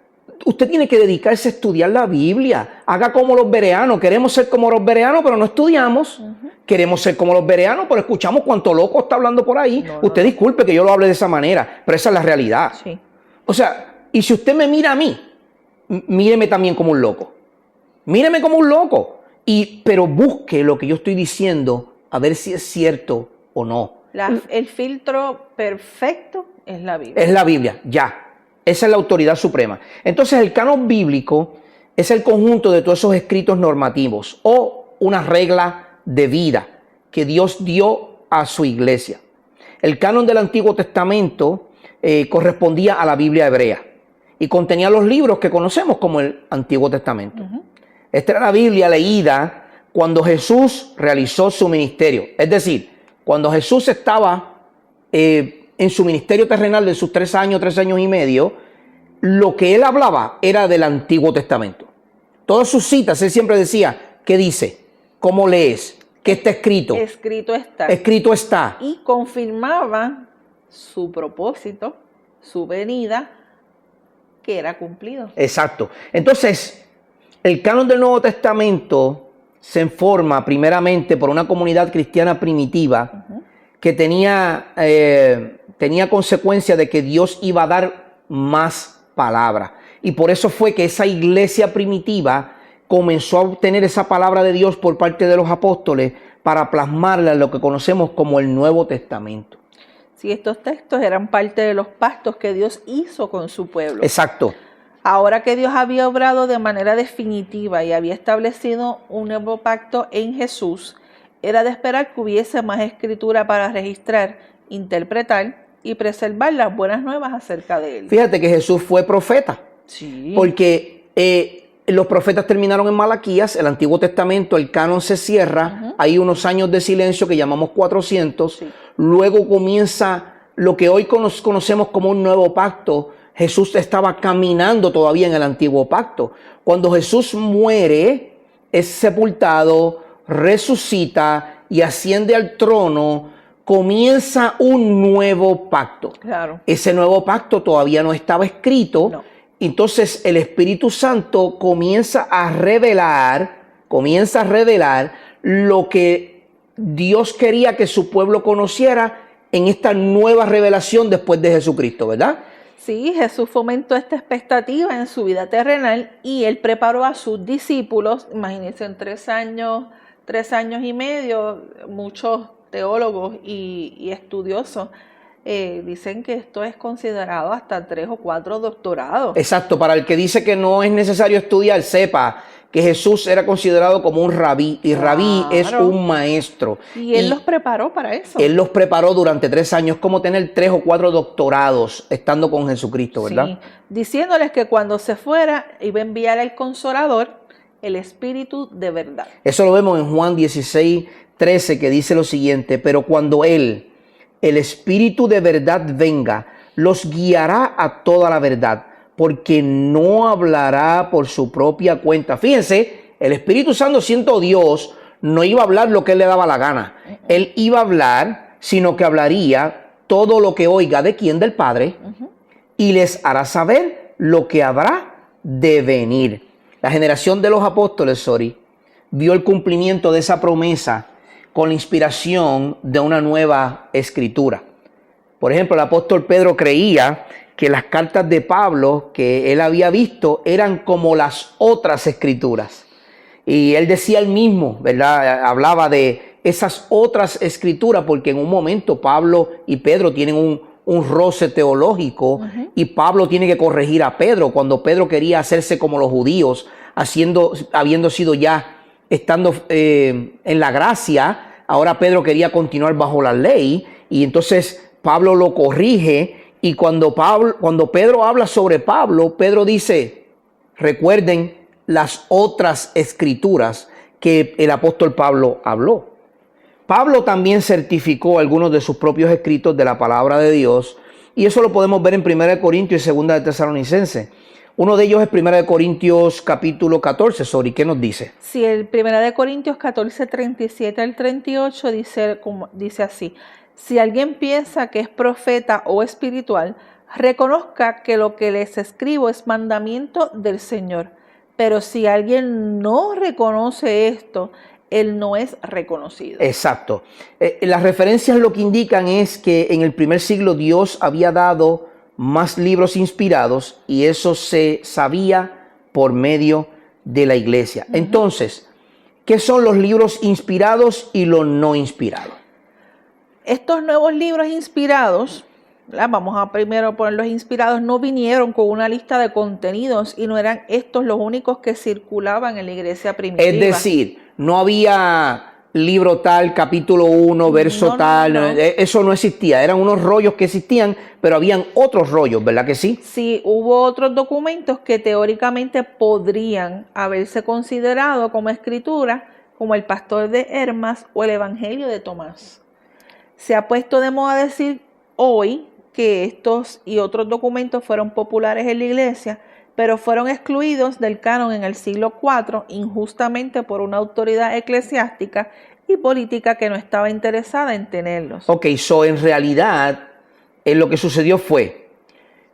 usted tiene que dedicarse a estudiar la Biblia. Haga como los bereanos. Queremos ser como los bereanos, pero no estudiamos. Queremos ser como los bereanos, pero escuchamos cuánto loco está hablando por ahí. Usted disculpe que yo lo hable de esa manera, pero esa es la realidad. Sí. O sea, y si usted me mira a mí, míreme también como un loco. Míreme como un loco. Pero busque lo que yo estoy diciendo a ver si es cierto o no. El filtro perfecto es la Biblia. Es la Biblia, ya. Esa es la autoridad suprema. Entonces el canon bíblico es el conjunto de todos esos escritos normativos o una regla de vida que Dios dio a su iglesia. El canon del Antiguo Testamento correspondía a la Biblia hebrea y contenía los libros que conocemos como el Antiguo Testamento. Esta era la Biblia leída cuando Jesús realizó su ministerio. Es decir, cuando Jesús estaba en su ministerio terrenal de sus 3 años y medio, lo que él hablaba era del Antiguo Testamento. Todas sus citas, él siempre decía, ¿qué dice? ¿Cómo lees? ¿Qué está escrito? Escrito está. Escrito está. Y confirmaba su propósito, su venida, que era cumplido. Exacto. Entonces, el canon del Nuevo Testamento se forma primeramente por una comunidad cristiana primitiva que tenía consecuencia de que Dios iba a dar más palabra. Y por eso fue que esa iglesia primitiva comenzó a obtener esa palabra de Dios por parte de los apóstoles para plasmarla en lo que conocemos como el Nuevo Testamento. Sí, estos textos eran parte de los pactos que Dios hizo con su pueblo. Exacto. Ahora que Dios había obrado de manera definitiva y había establecido un nuevo pacto en Jesús, era de esperar que hubiese más escritura para registrar, interpretar y preservar las buenas nuevas acerca de él. Fíjate que Jesús fue profeta. Sí. Porque los profetas terminaron en Malaquías, el Antiguo Testamento, el canon se cierra, hay unos años de silencio que llamamos 400, Sí. Luego comienza lo que hoy conocemos como un nuevo pacto. Jesús estaba caminando todavía en el antiguo pacto. Cuando Jesús muere, es sepultado, resucita y asciende al trono, comienza un nuevo pacto. Claro. Ese nuevo pacto todavía no estaba escrito. No. Entonces el Espíritu Santo comienza a revelar lo que Dios quería que su pueblo conociera en esta nueva revelación después de Jesucristo, ¿verdad? Sí, Jesús fomentó esta expectativa en su vida terrenal y él preparó a sus discípulos. Imagínense, en 3 años y medio, muchos teólogos y estudiosos dicen que esto es considerado hasta 3 o 4 doctorados. Exacto, para el que dice que no es necesario estudiar, sepa que Jesús era considerado como un rabí, y rabí es un maestro. Y él los preparó para eso. Él los preparó durante 3 años, como tener 3 o 4 doctorados estando con Jesucristo, ¿verdad? Sí, diciéndoles que cuando se fuera iba a enviar al Consolador, el Espíritu de verdad. Eso lo vemos en Juan 16:13, que dice lo siguiente: pero cuando Él, el Espíritu de verdad, venga, los guiará a toda la verdad, porque no hablará por su propia cuenta. Fíjense, el Espíritu Santo, siendo Dios, no iba a hablar lo que Él le daba la gana. Él iba a hablar, sino que hablaría todo lo que oiga de quién, del Padre, y les hará saber lo que habrá de venir. La generación de los apóstoles, vio el cumplimiento de esa promesa con la inspiración de una nueva escritura. Por ejemplo, el apóstol Pedro creía que las cartas de Pablo que él había visto eran como las otras escrituras. Y él decía él mismo, ¿verdad? Hablaba de esas otras escrituras porque en un momento Pablo y Pedro tienen un roce teológico y Pablo tiene que corregir a Pedro cuando Pedro quería hacerse como los judíos, habiendo sido ya, estando en la gracia. Ahora Pedro quería continuar bajo la ley y entonces Pablo lo corrige. Y cuando Pedro habla sobre Pablo, Pedro dice: recuerden las otras escrituras que el apóstol Pablo habló. Pablo también certificó algunos de sus propios escritos de la palabra de Dios, y eso lo podemos ver en 1 Corintios y 2 de Tesalonicenses. Uno de ellos es 1 Corintios capítulo 14. ¿Sobre qué nos dice? Sí, el 1 Corintios 14, 37 al 38 dice así: si alguien piensa que es profeta o espiritual, reconozca que lo que les escribo es mandamiento del Señor. Pero si alguien no reconoce esto, él no es reconocido. Exacto. Las referencias lo que indican es que en el primer siglo Dios había dado más libros inspirados y eso se sabía por medio de la iglesia. Entonces, ¿qué son los libros inspirados y los no inspirados? Estos nuevos libros inspirados, vamos a primero poner los inspirados, no vinieron con una lista de contenidos y no eran estos los únicos que circulaban en la iglesia primitiva. Es decir, no había libro tal, capítulo 1, verso tal. No. Eso no existía. Eran unos rollos que existían, pero habían otros rollos, ¿verdad que sí? Sí, hubo otros documentos que teóricamente podrían haberse considerado como escritura, como el Pastor de Hermas o el Evangelio de Tomás. Se ha puesto de moda decir hoy que estos y otros documentos fueron populares en la iglesia, pero fueron excluidos del canon en el siglo IV injustamente por una autoridad eclesiástica y política que no estaba interesada en tenerlos. Ok, en realidad lo que sucedió fue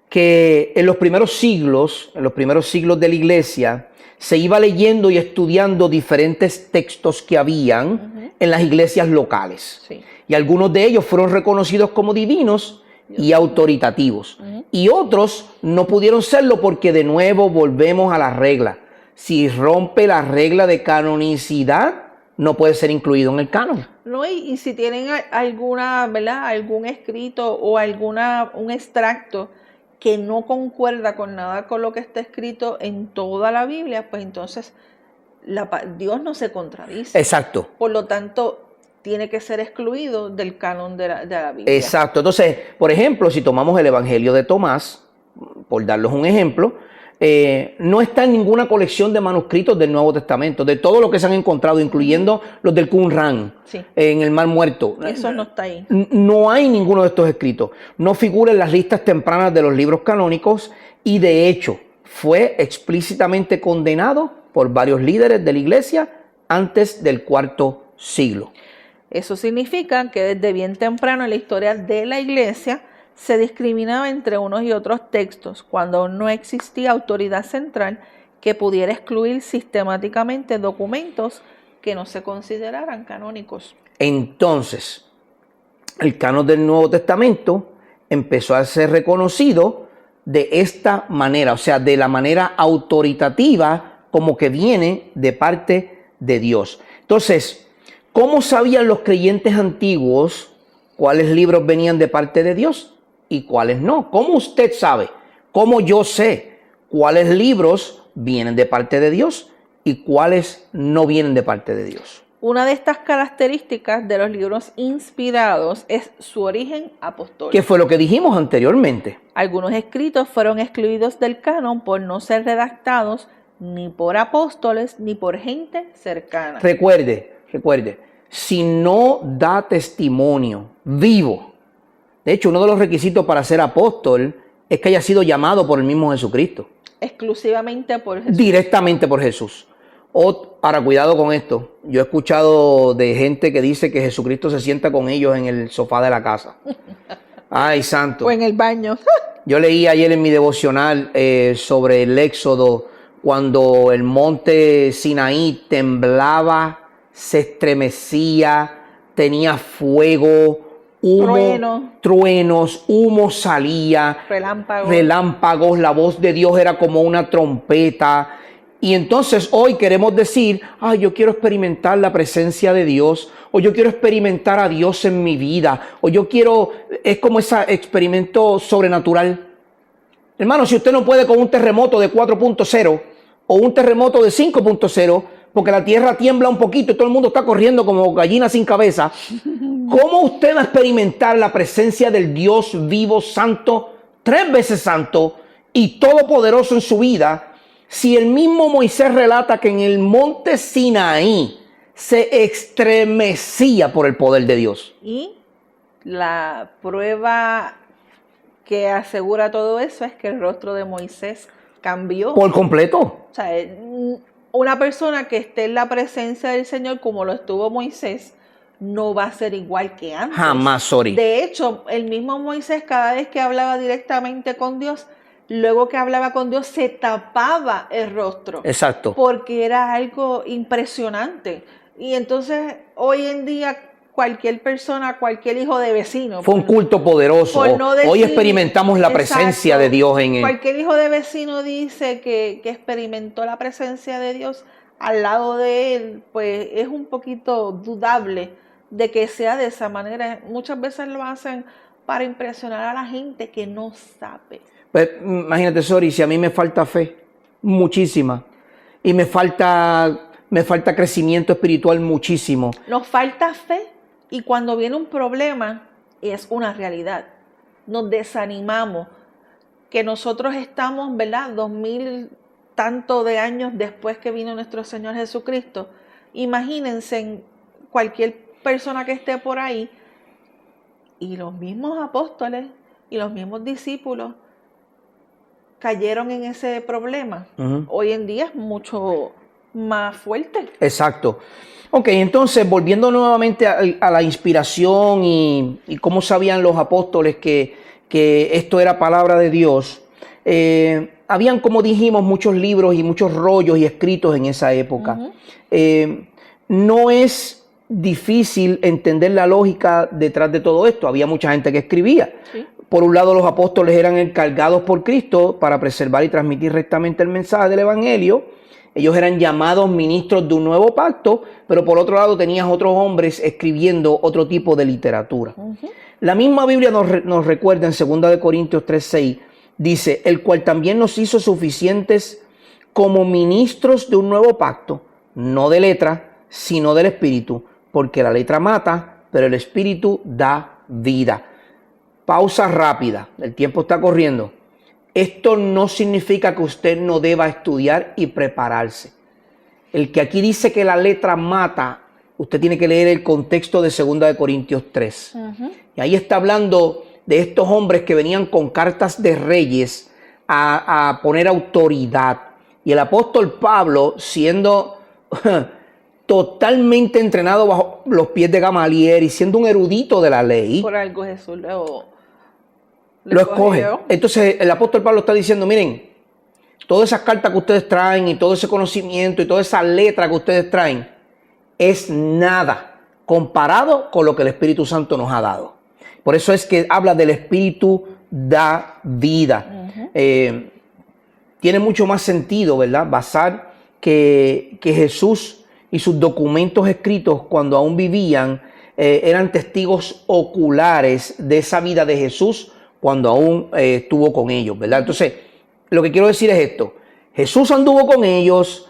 que en los primeros siglos de la iglesia, se iba leyendo y estudiando diferentes textos que habían en las iglesias locales. Sí. Y algunos de ellos fueron reconocidos como divinos y autoritativos. Y otros no pudieron serlo porque de nuevo volvemos a la regla. si rompe la regla de canonicidad, no puede ser incluido en el canon. No, y si tienen alguna, ¿verdad? Algún escrito o un extracto que no concuerda con nada con lo que está escrito en toda la Biblia, pues entonces Dios no se contradice. Exacto. Por lo tanto, tiene que ser excluido del canon de la Biblia. Exacto. Entonces, por ejemplo, si tomamos el Evangelio de Tomás, por darles un ejemplo, no está en ninguna colección de manuscritos del Nuevo Testamento, de todo lo que se han encontrado, incluyendo los del Qumran, sí, en el Mar Muerto. Eso no está ahí. No hay ninguno de estos escritos. No figura en las listas tempranas de los libros canónicos y, de hecho, fue explícitamente condenado por varios líderes de la Iglesia antes del IV siglo. Eso significa que desde bien temprano en la historia de la Iglesia se discriminaba entre unos y otros textos cuando no existía autoridad central que pudiera excluir sistemáticamente documentos que no se consideraran canónicos. Entonces, el canon del Nuevo Testamento empezó a ser reconocido de esta manera, o sea, de la manera autoritativa, como que viene de parte de Dios. Entonces, ¿cómo sabían los creyentes antiguos cuáles libros venían de parte de Dios y cuáles no? ¿Cómo usted sabe? ¿Cómo yo sé cuáles libros vienen de parte de Dios y cuáles no vienen de parte de Dios? Una de estas características de los libros inspirados es su origen apostólico. ¿Qué fue lo que dijimos anteriormente? Algunos escritos fueron excluidos del canon por no ser redactados ni por apóstoles ni por gente cercana. Recuerde, si no da testimonio vivo, de hecho, uno de los requisitos para ser apóstol es que haya sido llamado por el mismo Jesucristo. Exclusivamente por Jesús. Directamente por Jesús. Ahora, cuidado con esto. Yo he escuchado de gente que dice que Jesucristo se sienta con ellos en el sofá de la casa. Ay, santo. O en el baño. Yo leí ayer en mi devocional sobre el Éxodo, cuando el monte Sinaí temblaba, se estremecía, tenía fuego, humo, truenos, humo salía, relámpagos, la voz de Dios era como una trompeta. Y entonces hoy queremos decir, yo quiero experimentar la presencia de Dios, o yo quiero experimentar a Dios en mi vida, o yo quiero, es como ese experimento sobrenatural. Hermano, si usted no puede con un terremoto de 4.0 o un terremoto de 5.0, porque la tierra tiembla un poquito y todo el mundo está corriendo como gallina sin cabeza, ¿cómo usted va a experimentar la presencia del Dios vivo, santo, 3 veces santo y todopoderoso en su vida, si el mismo Moisés relata que en el monte Sinaí se estremecía por el poder de Dios? Y la prueba que asegura todo eso es que el rostro de Moisés cambió. Por completo. O sea, una persona que esté en la presencia del Señor como lo estuvo Moisés, no va a ser igual que antes. Jamás, sorry. De hecho, el mismo Moisés, cada vez que hablaba directamente con Dios, luego que hablaba con Dios, se tapaba el rostro. Exacto. Porque era algo impresionante. Y entonces, hoy en día, cualquier persona, cualquier hijo de vecino. Fue un culto poderoso. No decir, hoy experimentamos la presencia de Dios en él. Cualquier hijo de vecino dice que experimentó la presencia de Dios al lado de él, pues es un poquito dudable de que sea de esa manera. Muchas veces lo hacen para impresionar a la gente que no sabe. Pues, imagínate, Sori, si a mí me falta fe, muchísima, y me falta crecimiento espiritual muchísimo. Nos falta fe. Y cuando viene un problema, es una realidad. Nos desanimamos. Que nosotros estamos, ¿verdad? 2000 tanto de años después que vino nuestro Señor Jesucristo. Imagínense cualquier persona que esté por ahí y los mismos apóstoles y los mismos discípulos cayeron en ese problema. Hoy en día es mucho más fuerte. Exacto. Ok, entonces volviendo nuevamente a la inspiración y cómo sabían los apóstoles que esto era palabra de Dios, habían, como dijimos, muchos libros y muchos rollos y escritos en esa época. No es difícil entender la lógica detrás de todo esto. Había mucha gente que escribía. Sí. Por un lado, los apóstoles eran encargados por Cristo para preservar y transmitir rectamente el mensaje del Evangelio. Ellos eran llamados ministros de un nuevo pacto, pero por otro lado tenías otros hombres escribiendo otro tipo de literatura. La misma Biblia nos recuerda en 2 Corintios 3:6, dice, el cual también nos hizo suficientes como ministros de un nuevo pacto, no de letra, sino del Espíritu, porque la letra mata, pero el Espíritu da vida. Pausa rápida, el tiempo está corriendo. Esto no significa que usted no deba estudiar y prepararse. El que aquí dice que la letra mata, usted tiene que leer el contexto de 2 Corintios 3. Y ahí está hablando de estos hombres que venían con cartas de reyes a poner autoridad. Y el apóstol Pablo, siendo totalmente entrenado bajo los pies de Gamaliel y siendo un erudito de la ley, por algo Jesús lo escoge. Entonces el apóstol Pablo está diciendo, miren, todas esas cartas que ustedes traen y todo ese conocimiento y toda esa letra que ustedes traen es nada comparado con lo que el Espíritu Santo nos ha dado. Por eso es que habla del Espíritu da vida. Tiene mucho más sentido, ¿verdad? Basar que Jesús y sus documentos escritos cuando aún vivían eran testigos oculares de esa vida de Jesús cuando aún estuvo con ellos, ¿verdad? Entonces, lo que quiero decir es esto. Jesús anduvo con ellos,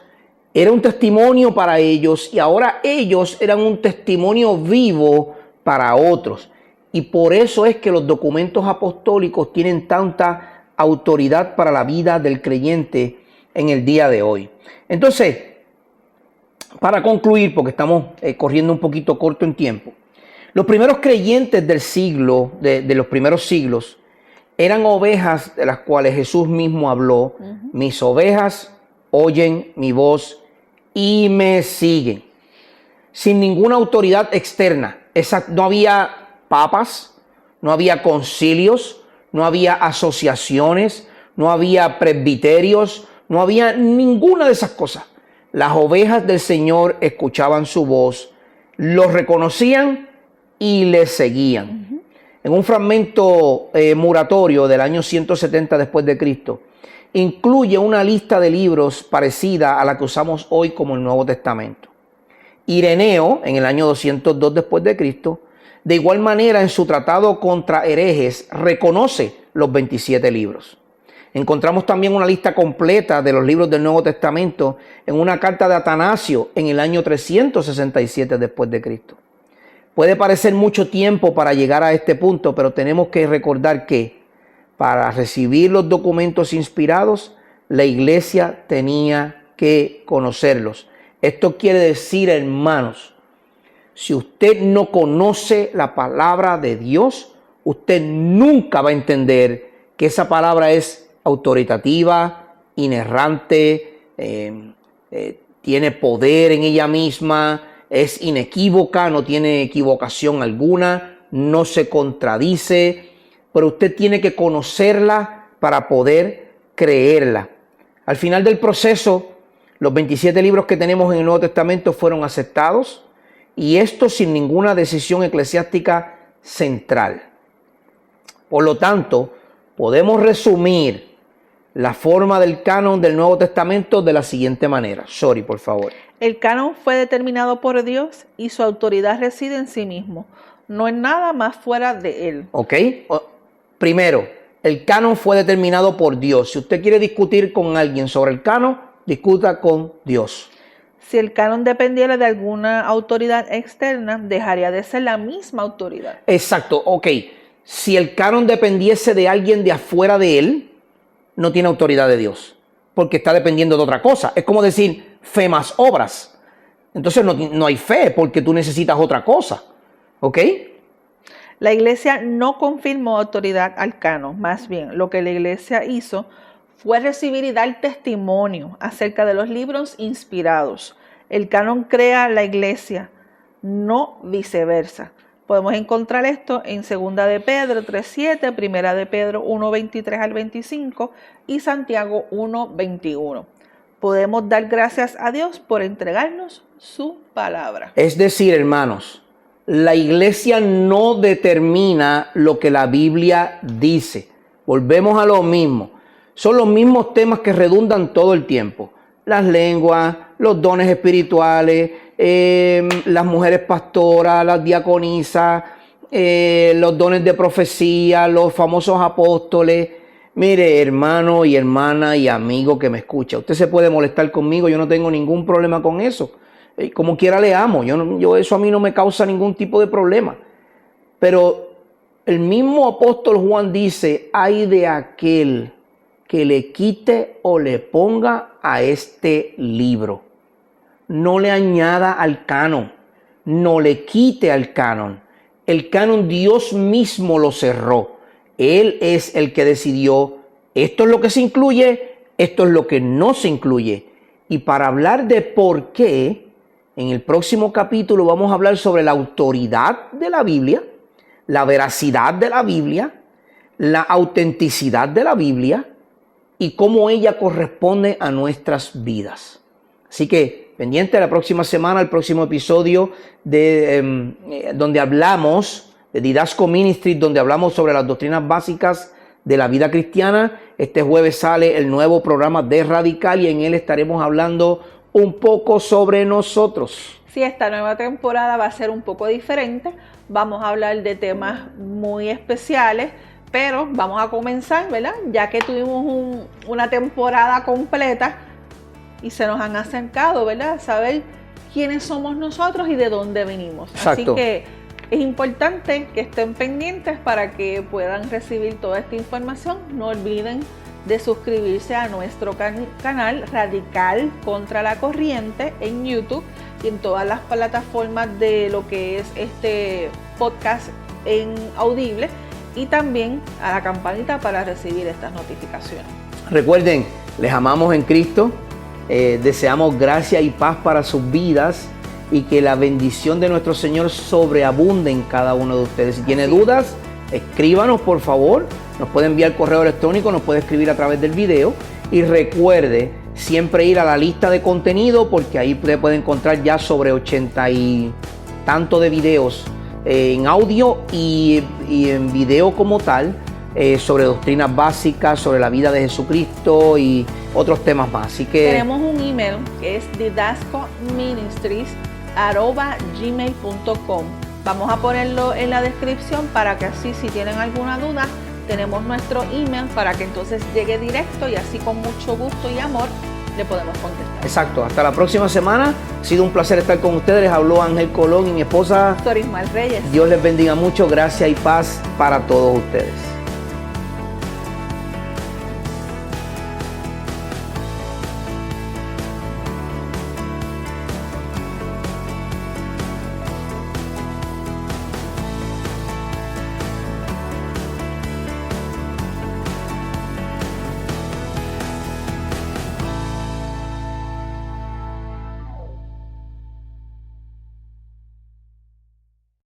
era un testimonio para ellos y ahora ellos eran un testimonio vivo para otros. Y por eso es que los documentos apostólicos tienen tanta autoridad para la vida del creyente en el día de hoy. Entonces, para concluir, porque estamos corriendo un poquito corto en tiempo, los primeros creyentes del siglo, de los primeros siglos, eran ovejas de las cuales Jesús mismo habló. Mis ovejas oyen mi voz y me siguen. Sin ninguna autoridad externa. No había papas, no había concilios, no había asociaciones, no había presbiterios, no había ninguna de esas cosas. Las ovejas del Señor escuchaban su voz, los reconocían y les seguían. En un fragmento muratorio del año 170 después de Cristo, incluye una lista de libros parecida a la que usamos hoy como el Nuevo Testamento. Ireneo, en el año 202 después de Cristo, de igual manera en su tratado contra herejes, reconoce los 27 libros. Encontramos también una lista completa de los libros del Nuevo Testamento en una carta de Atanasio en el año 367 después de Cristo. Puede parecer mucho tiempo para llegar a este punto, pero tenemos que recordar que para recibir los documentos inspirados, la iglesia tenía que conocerlos. Esto quiere decir, hermanos, si usted no conoce la palabra de Dios, usted nunca va a entender que esa palabra es autoritativa, inerrante, tiene poder en ella misma, es inequívoca, no tiene equivocación alguna, no se contradice, pero usted tiene que conocerla para poder creerla. Al final del proceso, los 27 libros que tenemos en el Nuevo Testamento fueron aceptados, y esto sin ninguna decisión eclesiástica central. Por lo tanto, podemos resumir la forma del canon del Nuevo Testamento de la siguiente manera. Sorry, por favor. El canon fue determinado por Dios y su autoridad reside en sí mismo. No es nada más fuera de él. Ok. Primero, el canon fue determinado por Dios. Si usted quiere discutir con alguien sobre el canon, discuta con Dios. Si el canon dependiera de alguna autoridad externa, dejaría de ser la misma autoridad. Exacto, ok. Si el canon dependiese de alguien de afuera de él, no tiene autoridad de Dios, porque está dependiendo de otra cosa. Es como decir fe más obras. Entonces no hay fe porque tú necesitas otra cosa. ¿Ok? La iglesia no confirmó autoridad al canon. Más bien, lo que la iglesia hizo fue recibir y dar testimonio acerca de los libros inspirados. El canon crea la iglesia, no viceversa. Podemos encontrar esto en 2 de Pedro 3:7, 1 de Pedro 1:23 al 25 y Santiago 1:21. Podemos dar gracias a Dios por entregarnos su palabra. Es decir, hermanos, la iglesia no determina lo que la Biblia dice. Volvemos a lo mismo. Son los mismos temas que redundan todo el tiempo. las lenguas, los dones espirituales, las mujeres pastoras, las diaconisas, los dones de profecía, los famosos apóstoles. Mire, hermano y hermana y amigo que me escucha, usted se puede molestar conmigo, yo no tengo ningún problema con eso. Como quiera le amo, eso a mí no me causa ningún tipo de problema. Pero el mismo apóstol Juan dice, ay de aquel que le quite o le ponga a este libro. No le añada al canon, no le quite al canon. El canon Dios mismo lo cerró. Él es el que decidió, esto es lo que se incluye, esto es lo que no se incluye. Y para hablar de por qué, en el próximo capítulo vamos a hablar sobre la autoridad de la Biblia, la veracidad de la Biblia, la autenticidad de la Biblia y cómo ella corresponde a nuestras vidas. Así que pendiente la próxima semana, el próximo episodio donde hablamos de Didasco Ministries, donde hablamos sobre las doctrinas básicas de la vida cristiana. Este jueves sale el nuevo programa de Radical y en él estaremos hablando un poco sobre nosotros. Sí, esta nueva temporada va a ser un poco diferente. Vamos a hablar de temas muy especiales, pero vamos a comenzar, ¿verdad? Ya que tuvimos una temporada completa y se nos han acercado, ¿verdad? Saber quiénes somos nosotros y de dónde venimos. Exacto. Así que es importante que estén pendientes para que puedan recibir toda esta información. No olviden de suscribirse a nuestro canal Radical Contra la Corriente en YouTube y en todas las plataformas de lo que es este podcast en audible, y también a la campanita para recibir estas notificaciones. Recuerden, les amamos en Cristo, deseamos gracia y paz para sus vidas y que la bendición de nuestro Señor sobreabunde en cada uno de ustedes. Si tiene dudas, escríbanos por favor, nos puede enviar correo electrónico, nos puede escribir a través del video y recuerde siempre ir a la lista de contenido porque ahí usted puede encontrar ya sobre 80 y tanto de videos en audio y en video como tal sobre doctrinas básicas, sobre la vida de Jesucristo y otros temas más. Así que tenemos un email que es didascoministries@gmail.com. Vamos a ponerlo en la descripción para que así, si tienen alguna duda, tenemos nuestro email para que entonces llegue directo y así con mucho gusto y amor le podemos contestar. Exacto. Hasta la próxima semana. Ha sido un placer estar con ustedes. Les habló Ángel Colón y mi esposa Doris Mal Reyes. Dios les bendiga mucho. Gracia y paz para todos ustedes.